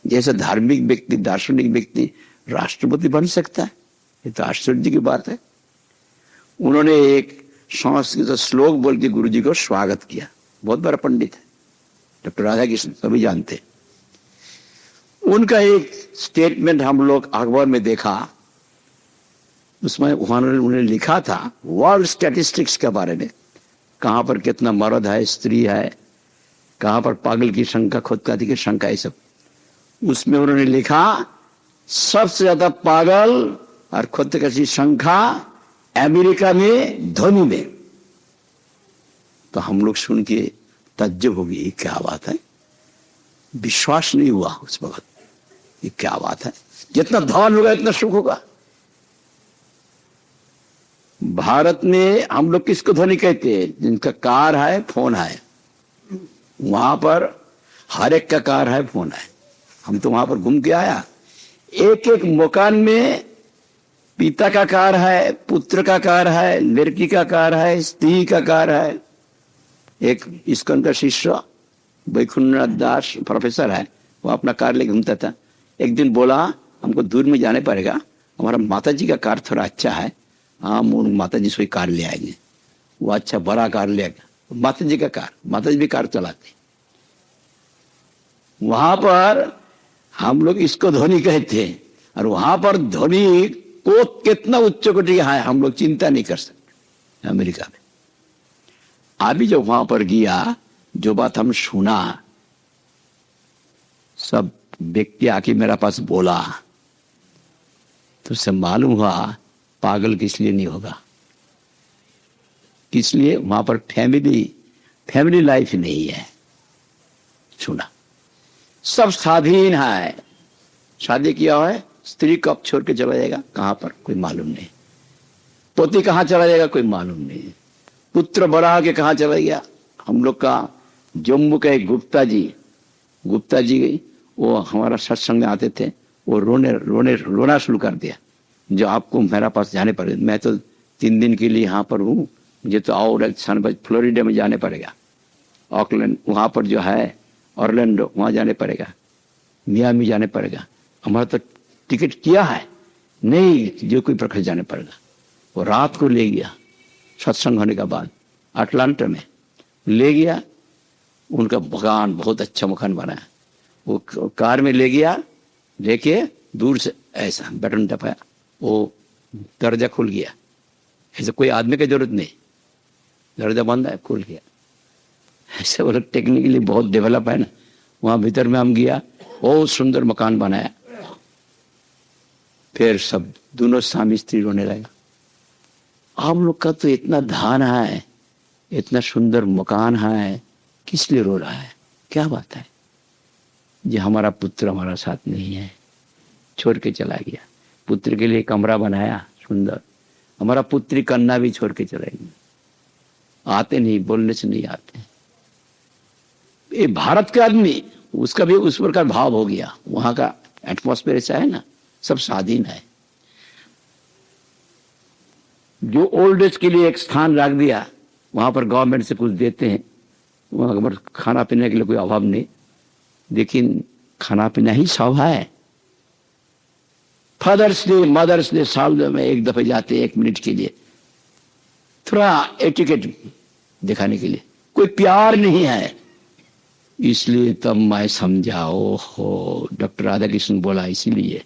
जैसे धार्मिक व्यक्ति, दार्शनिक व्यक्ति राष्ट्रपति बन सकता है, ये तो आश्चर्य की बात है। उन्होंने एक संस्कृत श्लोक बोल के गुरुजी को स्वागत किया। बहुत बड़ा पंडित है डॉक्टर राधा कृष्ण, सभी जानते। उनका एक स्टेटमेंट हम लोग अखबार में देखा, उसमें उन्होंने लिखा था वर्ल्ड स्टैटिस्टिक्स के बारे में, कहां पर कितना मर्द है, स्त्री है, कहां पर पागल की संख्या, खुदकुशी की संख्या, ये सब। उसमें उन्होंने लिखा सबसे ज्यादा पागल और खुदकुशी संख्या अमेरिका में, धोनी में। तो हम लोग सुन के तज्जुब हो गई, क्या बात है, विश्वास नहीं हुआ उस वक्त, ये क्या बात है, जितना धन होगा इतना सुख होगा। भारत में हम लोग किसको धनी कहते हैं, जिनका कार है, फोन है। वहां पर हर एक का कार है, फोन है। हम तो वहां पर घूम के आया, एक एक मकान में पिता का कार है, पुत्र का कार है, लड़की का कार है, स्त्री का कार है। एक इस्कॉन का शिष्य वैकुंठनाथ दास प्रोफेसर है, वो अपना कार लेके घूमता था। एक दिन बोला हमको दूर में जाने पड़ेगा, हमारा माताजी का कार थोड़ा अच्छा है, हम माताजी से कार ले आएंगे। वो अच्छा बड़ा कार ले आएगा, माताजी का कार, माताजी भी कार चलाते। वहां पर हम लोग इसको धोनी कहते हैं, और वहां पर धोनी को कितना उच्च कोटि है हम लोग चिंता नहीं कर सकते। अमेरिका में अभी जब वहां पर गया, जो बात हम सुना, सब व्यक्ति आके मेरा पास बोला, तो उससे मालूम हुआ पागल किस लिए नहीं होगा, किस लिए वहां पर फैमिली लाइफ नहीं है। सुना सब स्वाधीन है, शादी किया है, स्त्री कब छोड़ के चला जाएगा, कहां पर कोई मालूम नहीं, पोती कहां चला जाएगा कोई मालूम नहीं, पुत्र बड़ा के कहां चला गया। हम लोग का जम्मू के गुप्ता जी वो हमारा सत्संग में आते थे, वो रोना शुरू कर दिया, जो आपको मेरा पास जाने पड़ेगा, मैं तो 3 दिन के लिए यहाँ पर हूँ, मुझे तो और फ्लोरिडा में जाने पड़ेगा, ऑकलैंड वहां पर जो है, ऑरलैंडो वहां जाने पड़ेगा, मियामी जाने पड़ेगा, हमारा तो टिकट किया है नहीं, जो कोई प्रखर जाने पड़ेगा। वो रात को ले गया, सत्संग होने के बाद अटलांटा में ले गया, उनका मकान बहुत अच्छा मकान बनाया, वो कार में ले गया, लेके दूर से ऐसा बटन दबाया, वो दरवाजा खुल गया, ऐसे कोई आदमी की जरूरत नहीं, दरवाजा बंद है, खुल गया। ऐसे वो लोग टेक्निकली बहुत डेवलप है ना। वहां भीतर में हम गया, बहुत सुंदर मकान बनाया, फिर सब दोनों स्वामी स्त्री रोने लगा। आप लोग का तो इतना धान है, इतना सुंदर मकान है, किस लिए रो रहा है, क्या बात है। जी हमारा पुत्र हमारा साथ नहीं है, छोड़ के चला गया, पुत्र के लिए कमरा बनाया सुंदर, हमारा पुत्री कन्या भी छोड़ के चलेगी, आते नहीं, बोलने से नहीं आते। ये भारत के आदमी, उसका भी उस प्रकार भाव हो गया, वहां का एटमॉस्फेयर ऐसा है ना, सब स्वाधीन है। जो ओल्ड एज के लिए एक स्थान रख दिया, वहां पर गवर्नमेंट से कुछ देते हैं, वहां पर खाना पीने के लिए कोई अभाव नहीं, लेकिन खाना पीना ही सब है। फादर्स डे मदर्स डे साल में एक दफे जाते 1 मिनट के लिए, थोड़ा एटिकेट दिखाने के लिए, कोई प्यार नहीं है। इसलिए तब मैं समझा, ओहो डॉक्टर राधा कृष्ण बोला इसीलिए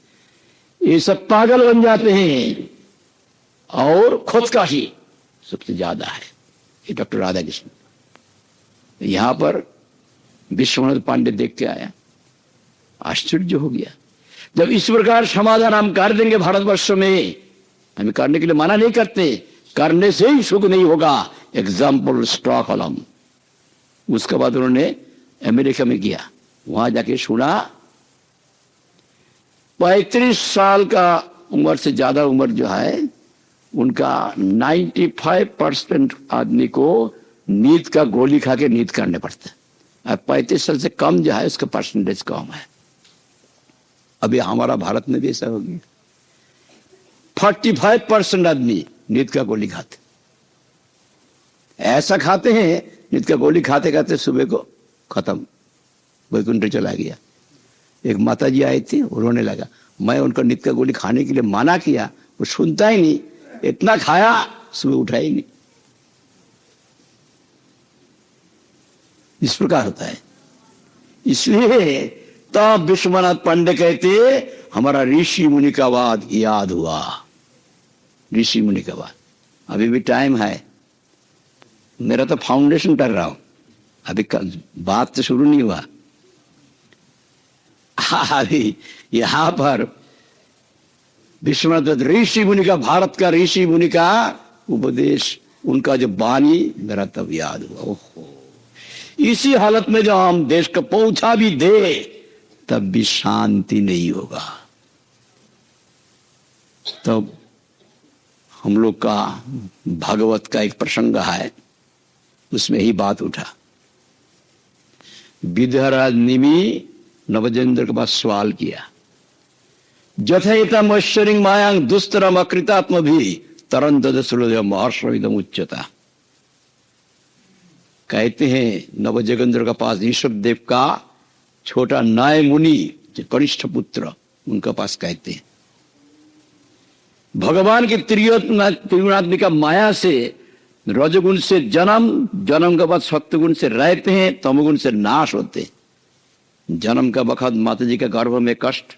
ये सब पागल बन जाते हैं और खुद का ही सबसे ज्यादा है। ये डॉक्टर राधा कृष्ण यहां पर विश्वनाथ पांडे देख के आया, आश्चर्य हो गया। जब इस प्रकार समाधान हम कर देंगे भारतवर्ष में, हमें करने के लिए मना नहीं करते, करने से ही सुख नहीं होगा। Example Stockholm. उसके बाद उन्होंने अमेरिका में गया, वहां जाके सुना 35 साल का उम्र से ज्यादा उम्र जो है उनका 95% आदमी को नींद का गोली खा के नींद करने पड़ता है, और 35 साल से कम जो है उसका परसेंटेज कम है। अभी हमारा भारत में भी ऐसा हो गया, 45% आदमी नींद का गोली खाते, ऐसा खाते हैं नींद का गोली खाते खाते सुबह को खत्म, वैकुंठ चला गया। एक माता जी आई थी, रोने लगा, मैं उनका नींद का गोली खाने के लिए मना किया, वो सुनता ही नहीं, इतना खाया सुबह उठा ही नहीं। इस प्रकार होता है। इसलिए तब विश्वनाथ पांडे कहते हमारा ऋषि मुनि का वाद याद हुआ, ऋषि मुनि का वाद। अभी भी टाइम है, मेरा तो फाउंडेशन कर रहा हूं, अभी बात तो शुरू नहीं हुआ। अभी यहां पर विश्वनाथ ऋषि मुनि का, भारत का ऋषि मुनि का उपदेश, उनका जो वाणी मेरा तब याद हुआ। ओहो, इसी हालत में जो हम देश को पहुंचा भी दे तब भी शांति नहीं होगा। तब हम लोग का भागवत का एक प्रसंग है, उसमें ही बात उठा। विद्याराज निमि नवजेंद्र के पास सवाल किया, जथेतम ऐश्वर्यं मायांग दुस्तरम अकृतात्म भी तरंत महर्षविदम उच्चता। कहते हैं नवजोगेंद्र के पास ऋषभ देव का छोटा नाय मुनि जो कनिष्ठ पुत्र, उनके पास कहते हैं भगवान की त्रिगुणात्मिका माया से, रजगुण से जन्म, जन्म के बाद सत्वगुण से रहते हैं, तमगुण से नाश होते हैं। जन्म का वक्त माता जी के गर्भ में कष्ट,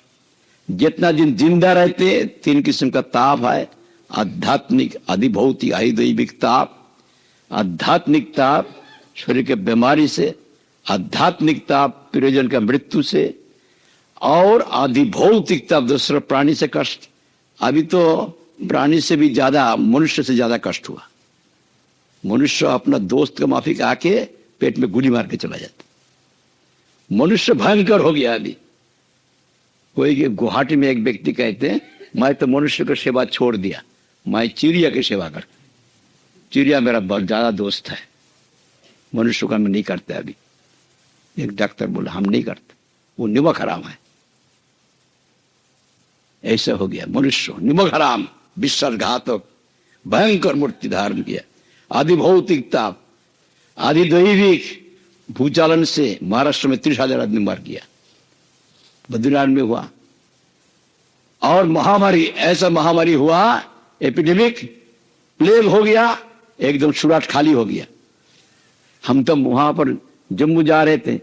जितना दिन जिंदा रहते 3 किस्म का ताप है, आध्यात्मिक, अधिभौतिक, अधिदैविक ताप। आध्यात्मिक ताप शरीर के बीमारी से, आध्यात्मिक ताप प्रियजन का मृत्यु से, और अधिभौतिक ताप दूसरा प्राणी से कष्ट। अभी तो प्राणी से भी ज्यादा, मनुष्य से ज्यादा कष्ट हुआ। मनुष्य अपना दोस्त का माफी आके पेट में गोली मार के चला जाता। मनुष्य भयंकर हो गया। अभी कोई गुवाहाटी में एक व्यक्ति कहते हैं, मैं तो मनुष्य की सेवा छोड़ दिया, मैं चिड़िया की सेवा करता, चिड़िया मेरा बहुत ज्यादा दोस्त है, मनुष्य का मैं नहीं करता। अभी एक डॉक्टर बोला हम नहीं करते, वो निमक हराम है। ऐसा हो गया, मनुष्य निमक हराम, विश्वासघातक, भयंकर मूर्ति धारण किया। आदि भौतिकता, आदि दैविक भूचालन से महाराष्ट्र में 30,000 आदमी मार गया, बद्रीनाथ में हुआ। और महामारी, ऐसा महामारी हुआ, एपिडेमिक, प्लेग हो गया, एकदम सूरत खाली हो गया। हम तो वहां पर जम्मू जा रहे थे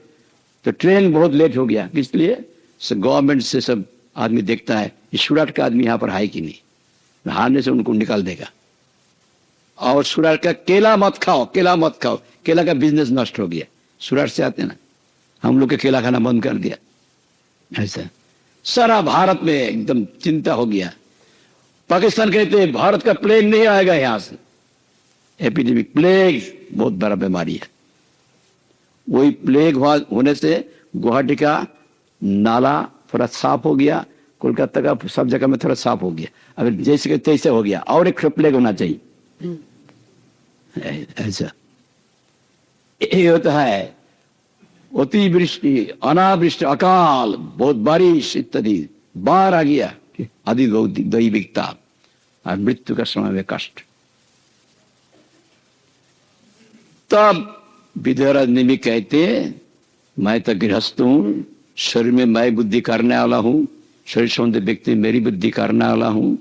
तो ट्रेन बहुत लेट हो गया, इसलिए गवर्नमेंट से सब आदमी देखता है इस सूरत का आदमी यहाँ पर है कि नहीं, हारने से उनको निकाल देगा। और सूरत का केला मत खाओ, केला मत खाओ, केला का बिजनेस नष्ट हो गया। सूरत से आते ना, हम लोग के केला खाना बंद कर दिया। ऐसा सारा भारत में एकदम चिंता हो गया। पाकिस्तान कहते हैं भारत का प्लेग नहीं आएगा यहां से, एपिडेमिक, प्लेग बहुत बड़ा बीमारी है। वही प्लेग होने से गुवाहाटी का नाला थोड़ा साफ हो गया, कोलकाता का सब जगह में थोड़ा साफ हो गया। अगर जैसे तैसे हो गया, और एक प्लेग होना चाहिए। ऐसा ये होता है। अतिवृष्टि, अनावृष्टि, अकाल, बहुत बारिश इत्यादि, बाढ़ आ गया, आदि दैविकता, और मृत्यु का समय में कष्ट। तब विद्याराज निमि कहते मैं तो गृहस्थ हूं, शरीर में मैं बुद्धि करने वाला हूं, शरीर संबंधी व्यक्ति मेरी बुद्धि करने वाला हूं,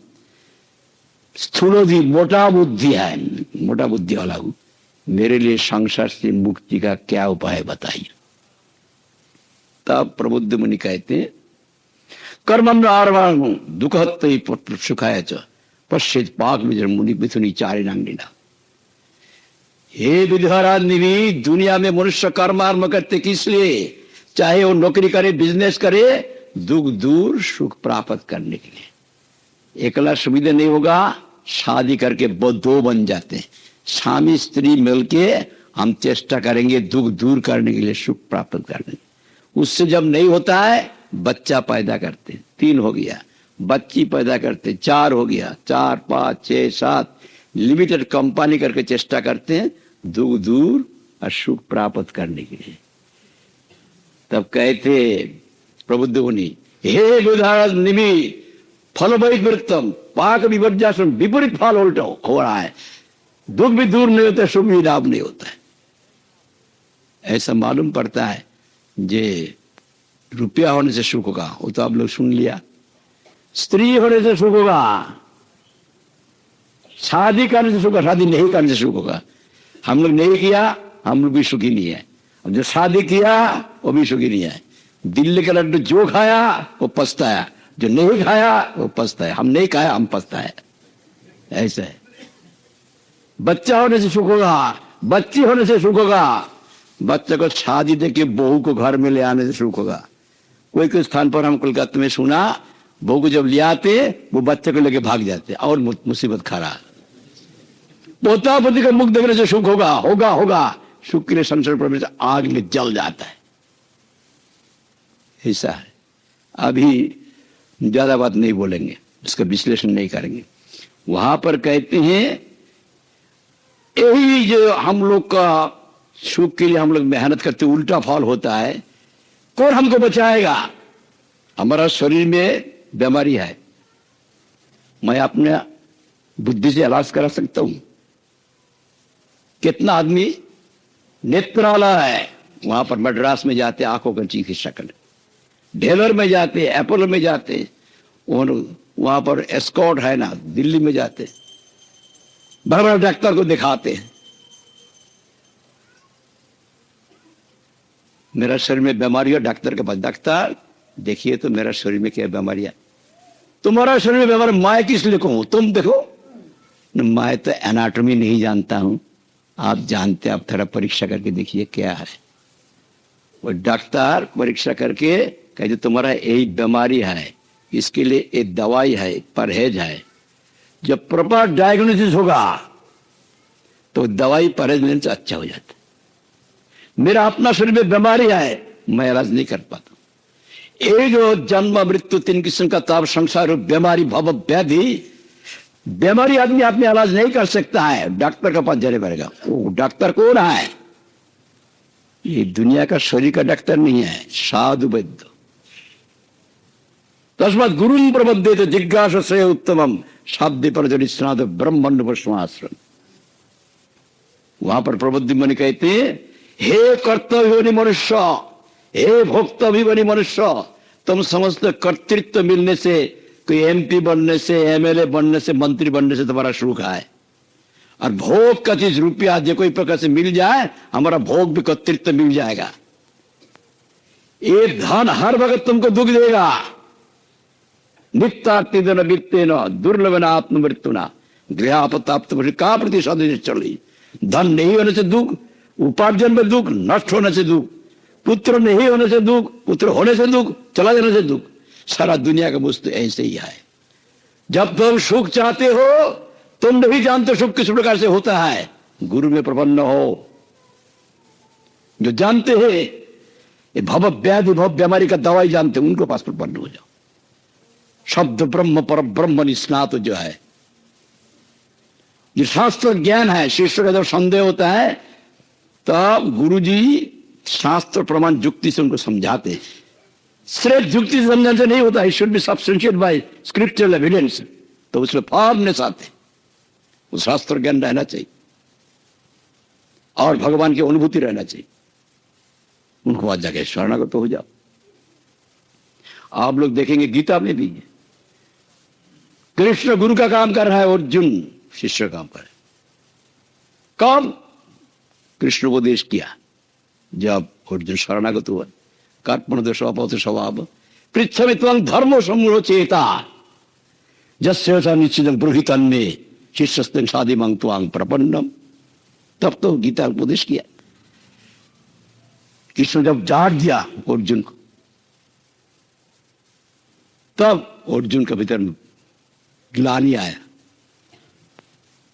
स्थूलोधि मोटा बुद्धि है, मोटा बुद्धि वाला हूं, मेरे लिए संसार से मुक्ति का क्या उपाय बताइए। तब प्रबुद्ध मुनि कहते हैं कर्मम आरवाणु दुखत सुखाय च पश्चित पाक विजर मुनि मिथुनी चारिणांगिना। हे विधवाराधि, दुनिया में मनुष्य कर्म आरंभ करते किस लिए? चाहे वो नौकरी करे, बिजनेस करे, दुख दूर सुख प्राप्त करने के लिए। एकला सुविधा नहीं होगा, शादी करके दो बन जाते हैं, स्वामी स्त्री मिलके हम चेष्टा करेंगे दुख दूर करने के लिए, सुख प्राप्त करने। उससे जब नहीं होता है बच्चा पैदा करते, 3 हो गया, बच्ची पैदा करते 4 हो गया, 4 5 6 7 लिमिटेड कंपनी करके चेष्टा करते हैं दुख दूर और सुख प्राप्त करने के लिए। तब कहते प्रबुद्ध मुनि, हे विधानिमि फल वैपरीत्यम पाक विपर्यासम, विपरीत फल उल्टा हो रहा है, दुख भी दूर नहीं होता, सुख भी लाभ नहीं होता है। ऐसा मालूम पड़ता है जे रुपया होने से सुख होगा, वो तो आप लोग सुन लिया, स्त्री होने से सुख होगा, शादी करने से सुख होगा, शादी नहीं करने से सुख होगा। हम लोग नहीं किया, हम लोग भी सुखी नहीं है, अब जो शादी किया वो भी सुखी नहीं है। दिल्ली का लड्डू जो खाया वो पछताया, जो नहीं खाया वो पछताया, हम नहीं खाया हम पछताए। ऐसा है। बच्चा होने से सुख होगा, बच्ची होने से सुख होगा, बच्चे को शादी देके बहू को घर में ले आने से सुख होगा। कोई कोई स्थान पर हम कोलकाता में सुना, बहू को जब ले आते वो बच्चे को लेके भाग जाते और मुसीबत खड़ा। पोता पोती का मुख देखने से सुख होगा, होगा होगा, सुख के लिए संसार प्रवेश आग में जल जाता है। ऐसा है। अभी ज्यादा बात नहीं बोलेंगे, इसका विश्लेषण नहीं करेंगे। वहां पर कहते हैं यही जो हम लोग का सुख के लिए हम लोग मेहनत करते उल्टा फल होता है। कौन हमको बचाएगा? हमारा शरीर में बीमारी है, मैं अपने बुद्धि से इलाज करा सकता हूं। कितना आदमी नेत्रालय है, वहां पर मद्रास में जाते आंखों का चिकित्सा करने, ढेलर में जाते, एपोलो में जाते, और वहां पर एस्कॉर्ट है ना, दिल्ली में जाते, बड़ा बड़ा डॉक्टर को दिखाते हैं। मेरा शरीर में बीमारी है, डॉक्टर के पास, डॉक्टर देखिए तो मेरा शरीर में क्या बीमारी है। तुम्हारा शरीर में बीमारी मैं किस लिए कहूं, तुम देखो। मैं तो एनाटॉमी नहीं जानता हूं, आप जानते, आप थोड़ा परीक्षा करके देखिए क्या है। वो डॉक्टर परीक्षा करके कहते तुम्हारा यही बीमारी है, इसके लिए एक दवाई है, परहेज है। जब प्रॉपर डायग्नोसिस होगा तो दवाई परहेज लेने से अच्छा हो जाता है। मेरा अपना शरीर में बीमारी है, मैं इलाज नहीं कर पाता। ये जो जन्म मृत्यु 3 किस्म का ताप संसार बीमारी भव व्याधि, बीमारी आदमी अपने इलाज नहीं कर सकता है, डॉक्टर के पास जाने पड़ेगा। वो डॉक्टर कौन है? ये दुनिया का शरीर का डॉक्टर नहीं है, साधु वैद्य। तस्मात् गुरुं प्रपद्येत जिज्ञासा से उत्तमम शब्द पर जनिस्नाद ब्रह्मण्ड वस्माश्रम। वहां पर प्रबुद्ध मुनि कहते हैं, हे कर्तव्य मनुष्य, हे भोक्तव्य मनुष्य, तुम समझते कर्तृत्व मिलने से, कोई एमपी बनने से, एमएलए बनने से, मंत्री बनने से तुम्हारा सुख है, और भोग का चीज रुपया जो कोई प्रकार से मिल जाए, हमारा भोग भी कर्तृत्व मिल जाएगा। ये धन हर वक्त तुमको दुख देगा। नित्यार्ति दिन वित्ते न दुर्लभ आत्म मृत्यु ना गृहापताप्त का प्रतिशत चली। धन नहीं होने से दुख, उपार्जन में दुख, नष्ट होने से दुख, पुत्र नहीं होने से दुख, पुत्र होने से दुख, चला जाने से दुख। सारा दुनिया का मुझ तो ऐसे ही है। जब तुम सुख चाहते हो, तुम नहीं जानते सुख किस प्रकार से होता है। गुरु में प्रपन्न हो, जो जानते हैं ये भव व्याधि भव बीमारी का दवाई जानते, उनको पास प्रपन्न हो जाओ। शब्द ब्रह्म पर ब्रह्म निष्णात जो है, जो शास्त्र ज्ञान है, शिष्य का जब संदेह होता है तब गुरुजी शास्त्र प्रमाण युक्ति से उनको समझाते। सिर्फ युक्ति से समझाने से नहीं होता, it should be substantiated by scriptural evidence. तो उसमें फॉर्मनेस आते, वो शास्त्र ज्ञान रहना चाहिए और भगवान की अनुभूति रहना चाहिए। उनको बाद जाके शरणागत हो जाओ। आप लोग देखेंगे गीता में भी कृष्ण गुरु का काम कर रहा है, अर्जुन शिष्य का काम कर रहा है। कब कृष्ण उपदेश किया? जब अर्जुन शरणागत हुआ। कर्पण दोषापौत स्वभाव पृथ्वी त्वं धर्मो सम्मूढ़ चेता जस्य निश्चित ब्रूहितन में शिष्यस्तेन साधिमं त्वां प्रपन्नम। तब तो गीता उपदेश किया। कृष्ण जब जाट दिया अर्जुन को, तब अर्जुन के भीतर ग्लानि आया।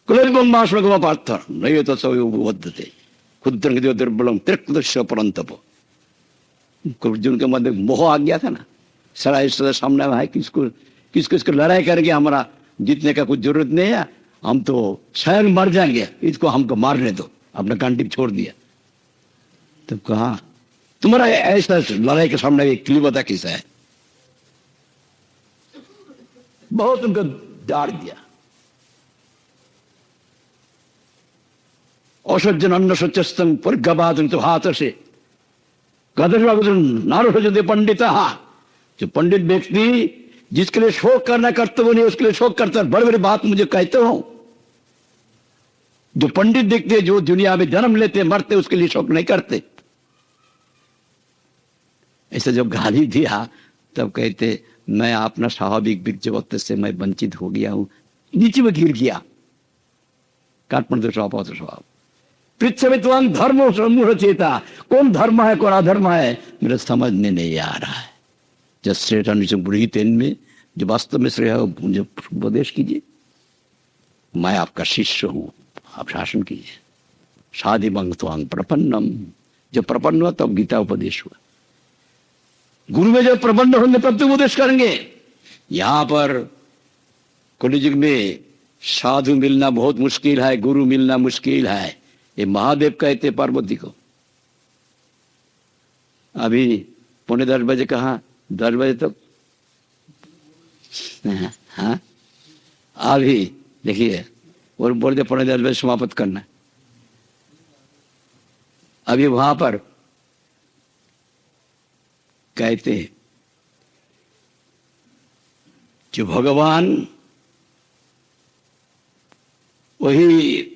कुलमाश्रगमा पार्थ नहीं तो सवद्धते क्षुद्र दुर्बलम त्रिक्दृश्य परंतप। अर्जुन के मध्य मोह आ गया था ना, सारा इस सामने है किसको किसको लड़ाई करके हमारा जीतने का कुछ जरूरत नहीं है, हम तो स्वयं मर जाएंगे, इसको हमको मारने दो। अपना कंटिप छोड़ दिया। तब कहा तुम्हारा ऐसा लड़ाई के सामने एक किलीबता किसा है? बहुत उनको डांट दिया। असज्जन अन्न सच्चस्तम परिगबादन तो हाथ से नारो पंडित। जो पंडित व्यक्ति जिसके लिए शोक करना कर्तव्य नहीं उसके लिए शोक करता है। बड़े बड़े बात मुझे कहते हो। जो पंडित देखते जो दुनिया में जन्म लेते मरते उसके लिए शोक नहीं करते। ऐसे जब गाली दिया तब कहते मैं अपना स्वाभाविक जगत से मैं वंचित हो गया हूं, नीचे में गिर गया। कर्पण दोषापौत स्वभाव पृथ्वी त्वं धर्मो सम्मूढ़ चेता। कौन धर्म है कौन अधर्म है मेरे समझ में नहीं आ रहा है। जब श्रेष्ठ बुढ़ी तेन में जो वास्तव में श्रेय हो मुझे उपदेश कीजिए। मैं आपका शिष्य हूं, आप शासन कीजिए। साधिमं त्वां प्रपन्नम। जब प्रपन्न हुआ तब गीता उपदेश हुआ। गुरु में जब प्रपन्न होंगे तब तो उपदेश करेंगे। यहां पर कलियुग में साधु मिलना बहुत मुश्किल है, गुरु मिलना मुश्किल है। ये महादेव कहते पार्वती को। अभी 9:45 कहा 10 बजे तक। हाँ अभी देखिए और बोल दे 9:45 बजे समाप्त करना। अभी वहां पर कहते जो भगवान वही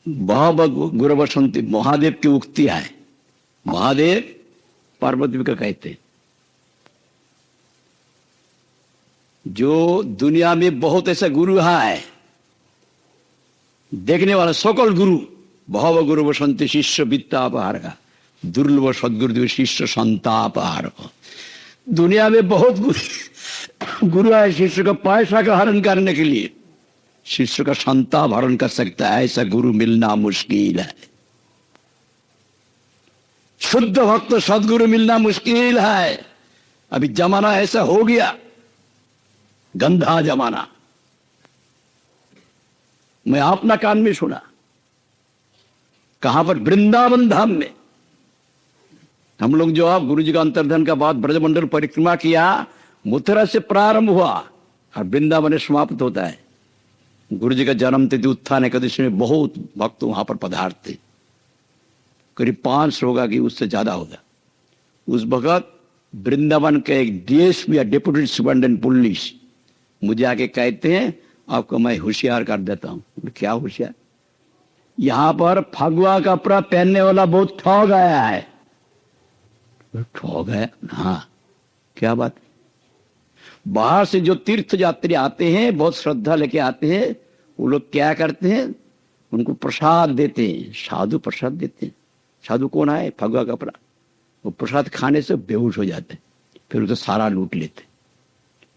भाव गुरु बसंती महादेव की उक्ति है। महादेव पार्वती का कहते जो दुनिया में बहुत ऐसा गुरु है देखने वाला सकल गुरु भाव गुरु बसंती शिष्य वित्तापहार का दुर्लभ सदगुरु शिष्य संतापहार। दुनिया में बहुत गुरु है शिष्य का पैसा का हरण करने के लिए, शिष्य का संताप हरण कर सकता है। ऐसा गुरु मिलना मुश्किल है। शुद्ध भक्त सदगुरु मिलना मुश्किल है। अभी जमाना ऐसा हो गया, गंदा जमाना। मैं अपना कान में सुना। कहां पर? वृंदावन धाम में। हम लोग जो आप गुरु जी का अंतर्धान का बाद ब्रजमंडल परिक्रमा किया, मथुरा से प्रारंभ हुआ और वृंदावन समाप्त होता है। गुरु जी का जन्म तिथि उत्थान एकादशी में बहुत भक्त वहां पर पधारते, करीब 500 होगा कि उससे ज्यादा होगा। उस वक्त वृंदावन के एक डीएसपी या डिप्टी सुपरिटेंडेंट पुलिस मुझे आके कहते हैं आपको मैं होशियार कर देता हूं। क्या होशियार? यहां पर फगुआ कपड़ा पहनने वाला बहुत ठग आया है। ठग है? हाँ। क्या बात? बाहर से जो तीर्थ यात्री आते हैं बहुत श्रद्धा लेके आते हैं, वो लोग क्या करते हैं उनको प्रसाद देते हैं। साधु प्रसाद देते हैं। साधु कौन है? फगुआ कपड़ा। वो प्रसाद खाने से बेहोश हो जाते हैं, फिर उसे सारा लूट लेते।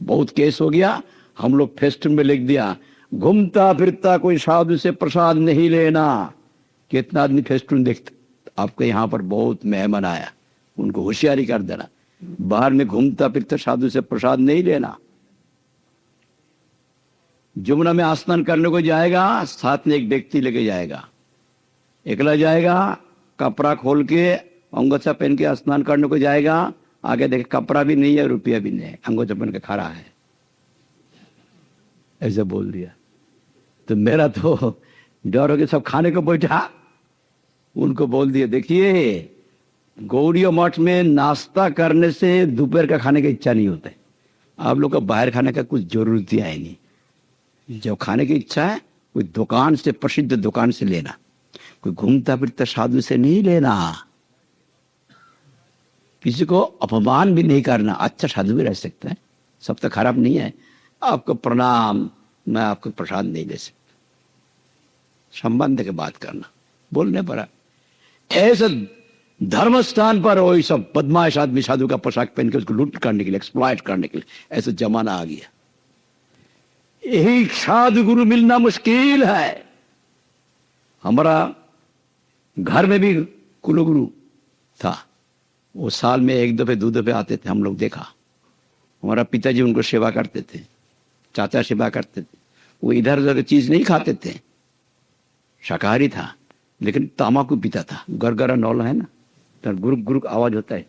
बहुत केस हो गया। हम लोग फेस्टून में लिख दिया घूमता फिरता कोई साधु से प्रसाद नहीं लेना। कितना आदमी फेस्टून देखते। आपके यहाँ पर बहुत मेहमान आया, उनको होशियारी कर देना, बाहर में घूमता फिरता साधु से प्रसाद नहीं लेना। जमुना में स्नान करने को जाएगा, साथ में एक व्यक्ति लेके जाएगा। अकेला जाएगा, कपड़ा खोल के अंगोछा पहन के स्नान करने को जाएगा। आगे देखे कपड़ा भी नहीं है, रुपया भी नहीं है, अंगोछा पहन के खड़ा है। ऐसे बोल दिया तो मेरा तो डर हो गया। सब खाने को बैठा, उनको बोल दिया देखिए गौड़िया मठ में नाश्ता करने से दोपहर का खाने की इच्छा नहीं होता है। आप लोग का बाहर खाने का कुछ जरूरत ही है नहीं। जब खाने की इच्छा है कोई दुकान से, प्रसिद्ध दुकान से लेना, कोई घूमता फिरता साधु से नहीं लेना। किसी को अपमान भी नहीं करना। अच्छा साधु भी रह सकता है, सब तो खराब नहीं है। आपको प्रणाम, मैं आपको प्रसाद नहीं दे सकता। संबंध की बात करना, बोलने पर ऐसा धर्म स्थान पर वही सब बदमाश आदमी साधु का पोशाक पहन के उसको लूट करने के लिए, एक्सप्लॉइट करने के लिए, ऐसा जमाना आ गया। यही साधु गुरु मिलना मुश्किल है। हमारा घर में भी कुलगुरु था, वो साल में 1 दफे 2 दफे आते थे, हम लोग देखा। हमारा पिताजी उनको सेवा करते थे, चाचा सेवा करते थे। वो इधर उधर चीज नहीं खाते थे, शाकाहारी था, लेकिन तम्बाकू पीता था। गरगरा नौल है ना, तो गुरुक गुरुक आवाज होता है।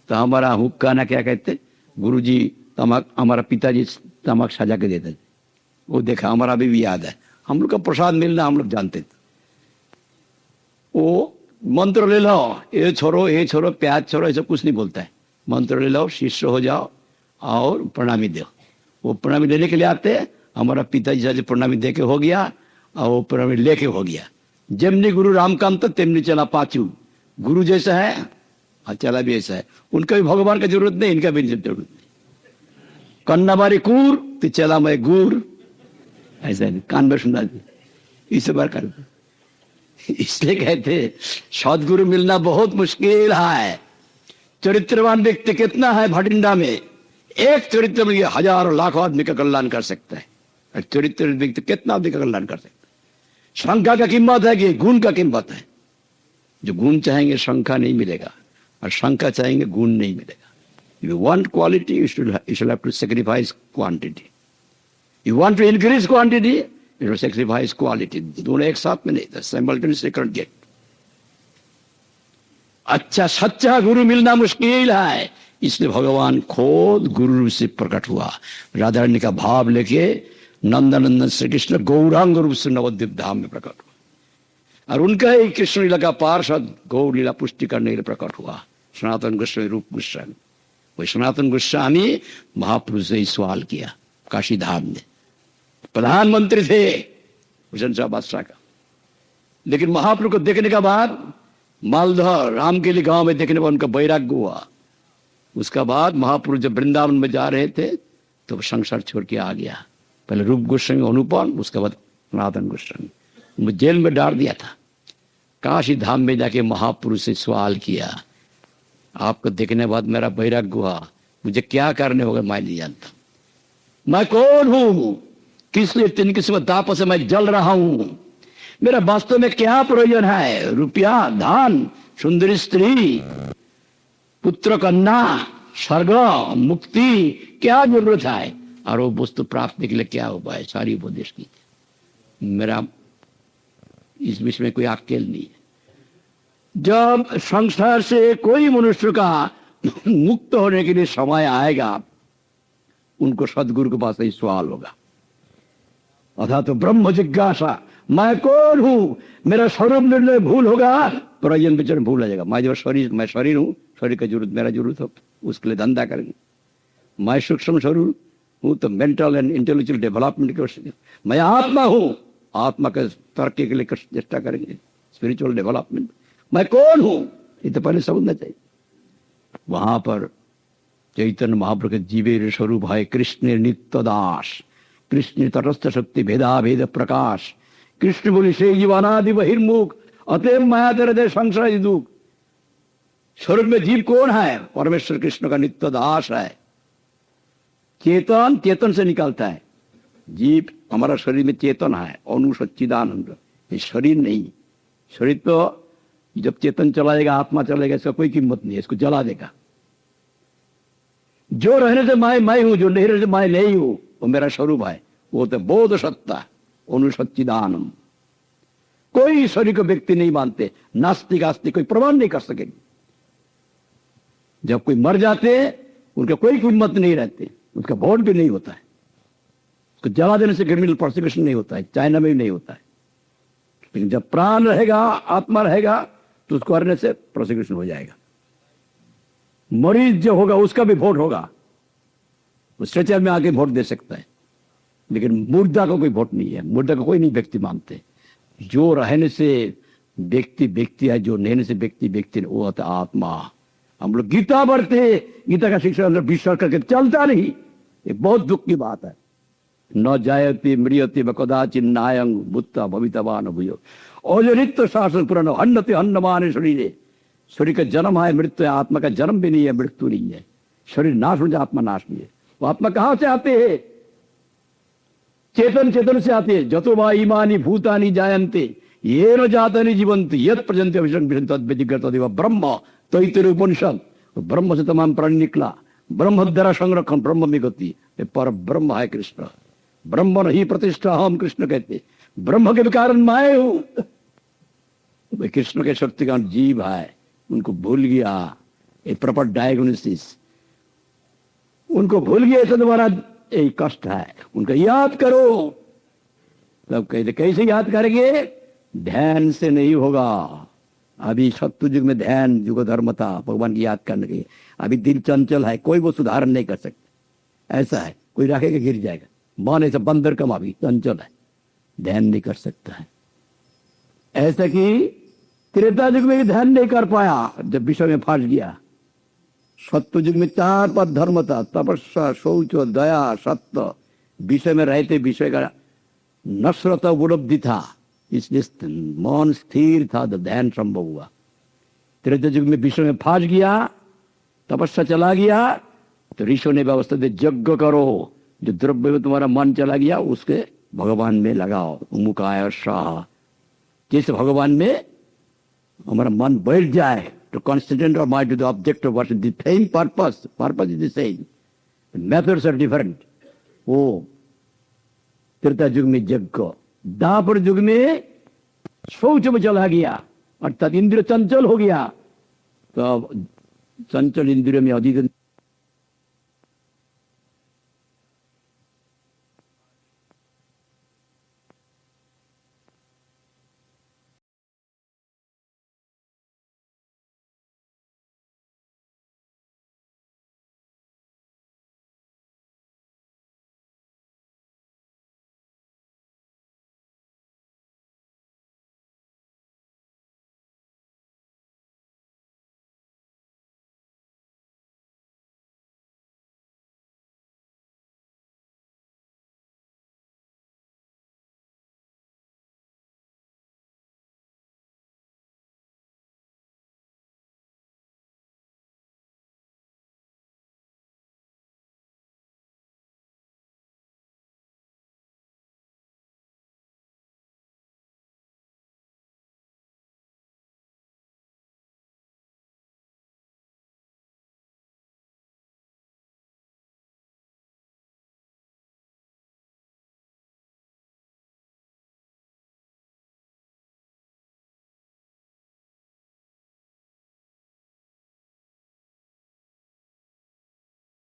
तो हमारा हुक्का ना क्या कहते, गुरुजी तमाक, हमारा पिताजी तमाक सजा के देते थे। वो देखा, हमारा भी याद है। हम लोग का प्रसाद मिलना हम लोग जानते थे। वो मंत्र ले लो, ये छोड़ो, प्याज छोड़ो, ऐसा कुछ नहीं बोलता है। मंत्र ले लो, शिष्य हो जाओ और प्रणामी दो। वो प्रणामी लेने के लिए आते हैं। हमारा पिताजी जैसे प्रणामी दे के हो गया और वो प्रणामी लेके हो गया। जेमनी गुरु रामकांत तेमनी चला पाचू। गुरु जैसा है और चला भी ऐसा है। उनका भी भगवान का जरूरत नहीं, इनका भी जरूरत नहीं। कन्ना बारी कूर तो चला मैं गुर, ऐसा नहीं, कान में सुना इस बार कर। इसलिए कहते सदगुरु मिलना बहुत मुश्किल है। चरित्रवान व्यक्ति कितना है भटिंडा में, एक चरित्र में हजारों लाखों आदमी का कल्याण कर सकता है। और चरित्र व्यक्ति कितना आदमी का कल्याण कर सकता है। शंका का कीमत है कि गुण का कीमत है। जो गुण चाहेंगे शंका नहीं मिलेगा, और शंका चाहेंगे गुण नहीं मिलेगा। You want quality, you should have to sacrifice quantity. You want to increase quantity, you should sacrifice quality. दोनों एक साथ में नहीं, साइमल्टेनियसली कैन गेट। अच्छा सच्चा गुरु मिलना मुश्किल है। इसलिए भगवान खुद गुरु रूप से प्रकट हुआ। राधा रानी का भाव लेके नंदनंदन श्री कृष्ण गौरांग रूप से नवद्वीप धाम में प्रकट हुआ। और उनका ही कृष्ण लीला का पार्षद गौर लीला पुष्टि करने के लिए प्रकट हुआ सनातन गोस्वामी रूप गोस्वामी। वही सनातन गोस्वामी महापुरुष से ही सवाल किया काशी धाम में। प्रधानमंत्री थे हुसैन शाह बादशाह का, लेकिन महापुरुष को देखने के बाद मालदह रामकेली गांव में देखने पर उनका वैराग्य हुआ। उसका बाद महापुरुष जब वृंदावन में जा रहे थे तो संसार छोड़ के आ गया। पहले रूप गोस्वामी अनुपम, उसके बाद सनातन गोस्वामी। उनको जेल में डाल दिया था। काशी धाम में जाके महापुरुष से सवाल किया, आपको देखने के बाद मेरा वैराग्य हुआ, मुझे क्या करने होगा मैं नहीं जानता। मैं कौन हूं, किस लिए तीन किस्म ताप से मैं जल रहा हूं, मेरा वास्तव में क्या प्रयोजन है। रुपया, धन, सुंदरी स्त्री, पुत्र, कन्या, स्वर्ग, मुक्ति, क्या जरूरत है, और वो वस्तु प्राप्ति के लिए क्या उपाय। सारी उपदेश की। मेरा इस विषय में कोई अकेल नहीं है। जब संसार से कोई मनुष्य का मुक्त होने के लिए समय आएगा, उनको सदगुरु के पास ही सवाल होगा। अथा तो ब्रह्म जिज्ञासा, मैं कौन हूं, मेरा स्वरूप निर्णय भूल होगा, प्रयोजन विचरण भूल आ जाएगा। मैं जो शरीर, मैं शरीर हूं, शरीर का जरूरत मेरा जरूरत हो, उसके लिए धंधा करेंगे। मैं सूक्ष्म स्वरूप हूं तो मेंटल एंड इंटेलेक्चुअल डेवलपमेंट के, मैं आत्मा हूं, आत्मा के तरक्की के लिए चेष्टा करेंगे, स्पिरिचुअल डेवलपमेंट। मैं कौन हूं ये तो पहले समझना चाहिए। वहां पर चैतन्य महाप्रभु के जीवे स्वरूप है कृष्ण नित्य दास, कृष्ण तटस्थ शक्ति भेदा भेद प्रकाश, कृष्ण बोली से जीवानादि बहिर्मुख, अतएव माया तेरे दे संसार दुख। स्वरूप में जीव कौन है, परमेश्वर कृष्ण का नित्य दास है। चेतन चेतन से निकलता है। जीव हमारा शरीर में चेतन है, अनु सच्चिदानंद, ये शरीर नहीं। शरीर तो जब चेतन चलाएगा, आत्मा चलेगा, इसका कोई कीमत नहीं है, इसको जला देगा। जो रहने से मैं हूं, जो नहीं रहने से मैं नहीं हूं, वो मेरा स्वरूप है। वो तो बोध सत्ता, अनु सच्चिदानंद। कोई शरीर को व्यक्ति नहीं मानते, नास्तिक आस्तिक कोई प्रमाण नहीं कर सकेंगे। जब कोई मर जाते उनका कोई कीमत नहीं रहती, उसका वोट भी नहीं होता है। उसको जला देने से क्रिमिनल प्रोसिक्यूशन नहीं होता है, चाइना में भी नहीं होता है। लेकिन जब प्राण रहेगा, आत्मा रहेगा, तो उसको करने से प्रोसिक्यूशन हो जाएगा। मरीज जो होगा उसका भी वोट होगा, वो स्ट्रेचर में आके वोट दे सकता है, लेकिन मुर्दा को कोई वोट नहीं है। मुर्दा को कोई नहीं व्यक्ति मानते। जो रहने से व्यक्ति व्यक्ति है, जो रहने से व्यक्ति व्यक्ति, वो होता आत्मा। हम लोग गीता पढ़ते, गीता का शिक्षा अंदर विश्वास करके चलता नहीं, ये बहुत दुख की बात है। न जायते मृियते व कदाचिन नायं भूत्वा भवितवान भूयो। और जो नित्य शासन पुराण हन्नते हन्नमान शरीर, शरीर का जन्म है, मृत्यु है, आत्मा का जन्म भी नहीं है, मृत्यु नहीं है। शरीर नाश हो जाए, आत्मा नाश नहीं है। वो आत्मा कहां से आते हैं? चेतन चेतन से आते हैं। जतो वा इमानी भूतानि जायन्ते येन जातानि जीवन्ति यत् पर्यन्ते अभिसंग तद्विजिज्ञातो ब्रह्म। तो इतने उपनिषद, ब्रह्म से तमाम प्राणी निकला, ब्रह्म द्वारा संरक्षण, ब्रह्म में गति। पर ब्रह्म है कृष्ण, ब्रह्म नहीं प्रतिष्ठा, हम कृष्ण कहते। ब्रह्म के कारण मैं हूं। कृष्ण के शक्ति का जीव है, उनको भूल गया। ये प्रॉपर डायग्नोसिस, उनको भूल गया तो तुम्हारा यही कष्ट है। उनको याद करो। तब कहते कैसे याद करेंगे? ध्यान से नहीं होगा। अभी सत्य युग में ध्यान युग धर्म था, भगवान की याद करने के। अभी दिल चंचल है, कोई वो सुधारण नहीं कर सकता। ऐसा है, कोई रखेगा गिर जाएगा। मन ऐसा बंदर कम अभी चंचल है, ध्यान नहीं कर सकता है। ऐसा कि त्रेता युग में भी ध्यान नहीं कर पाया, जब विषय में फंस गया। सत्य युग में 4 पद धर्म था, तपस्या, शौच, दया, सत्य। विषय में रहते विषय का नस्रत उपलब्धि था, इसलिए मन स्थिर था, तो ध्यान संभव हुआ। त्रेता युग में विषय में फंस गया, तपस्या चला गया, तो ऋषियों ने व्यवस्था दे यज्ञ करो। जो द्रव्य में तुम्हारा मन चला गया उसके भगवान में लगाओ। मुकाय शाह, जैसे भगवान में हमारा मन बैठ जाए, to concentrate our mind to the object of worship, the same purpose is the same, the methods are different. वो त्रेता युग में यज्ञ, दापर युग में शौच में चला गया, अर्थात इंद्रिय चंचल हो गया। तो चंचल इंद्रियों में अधिक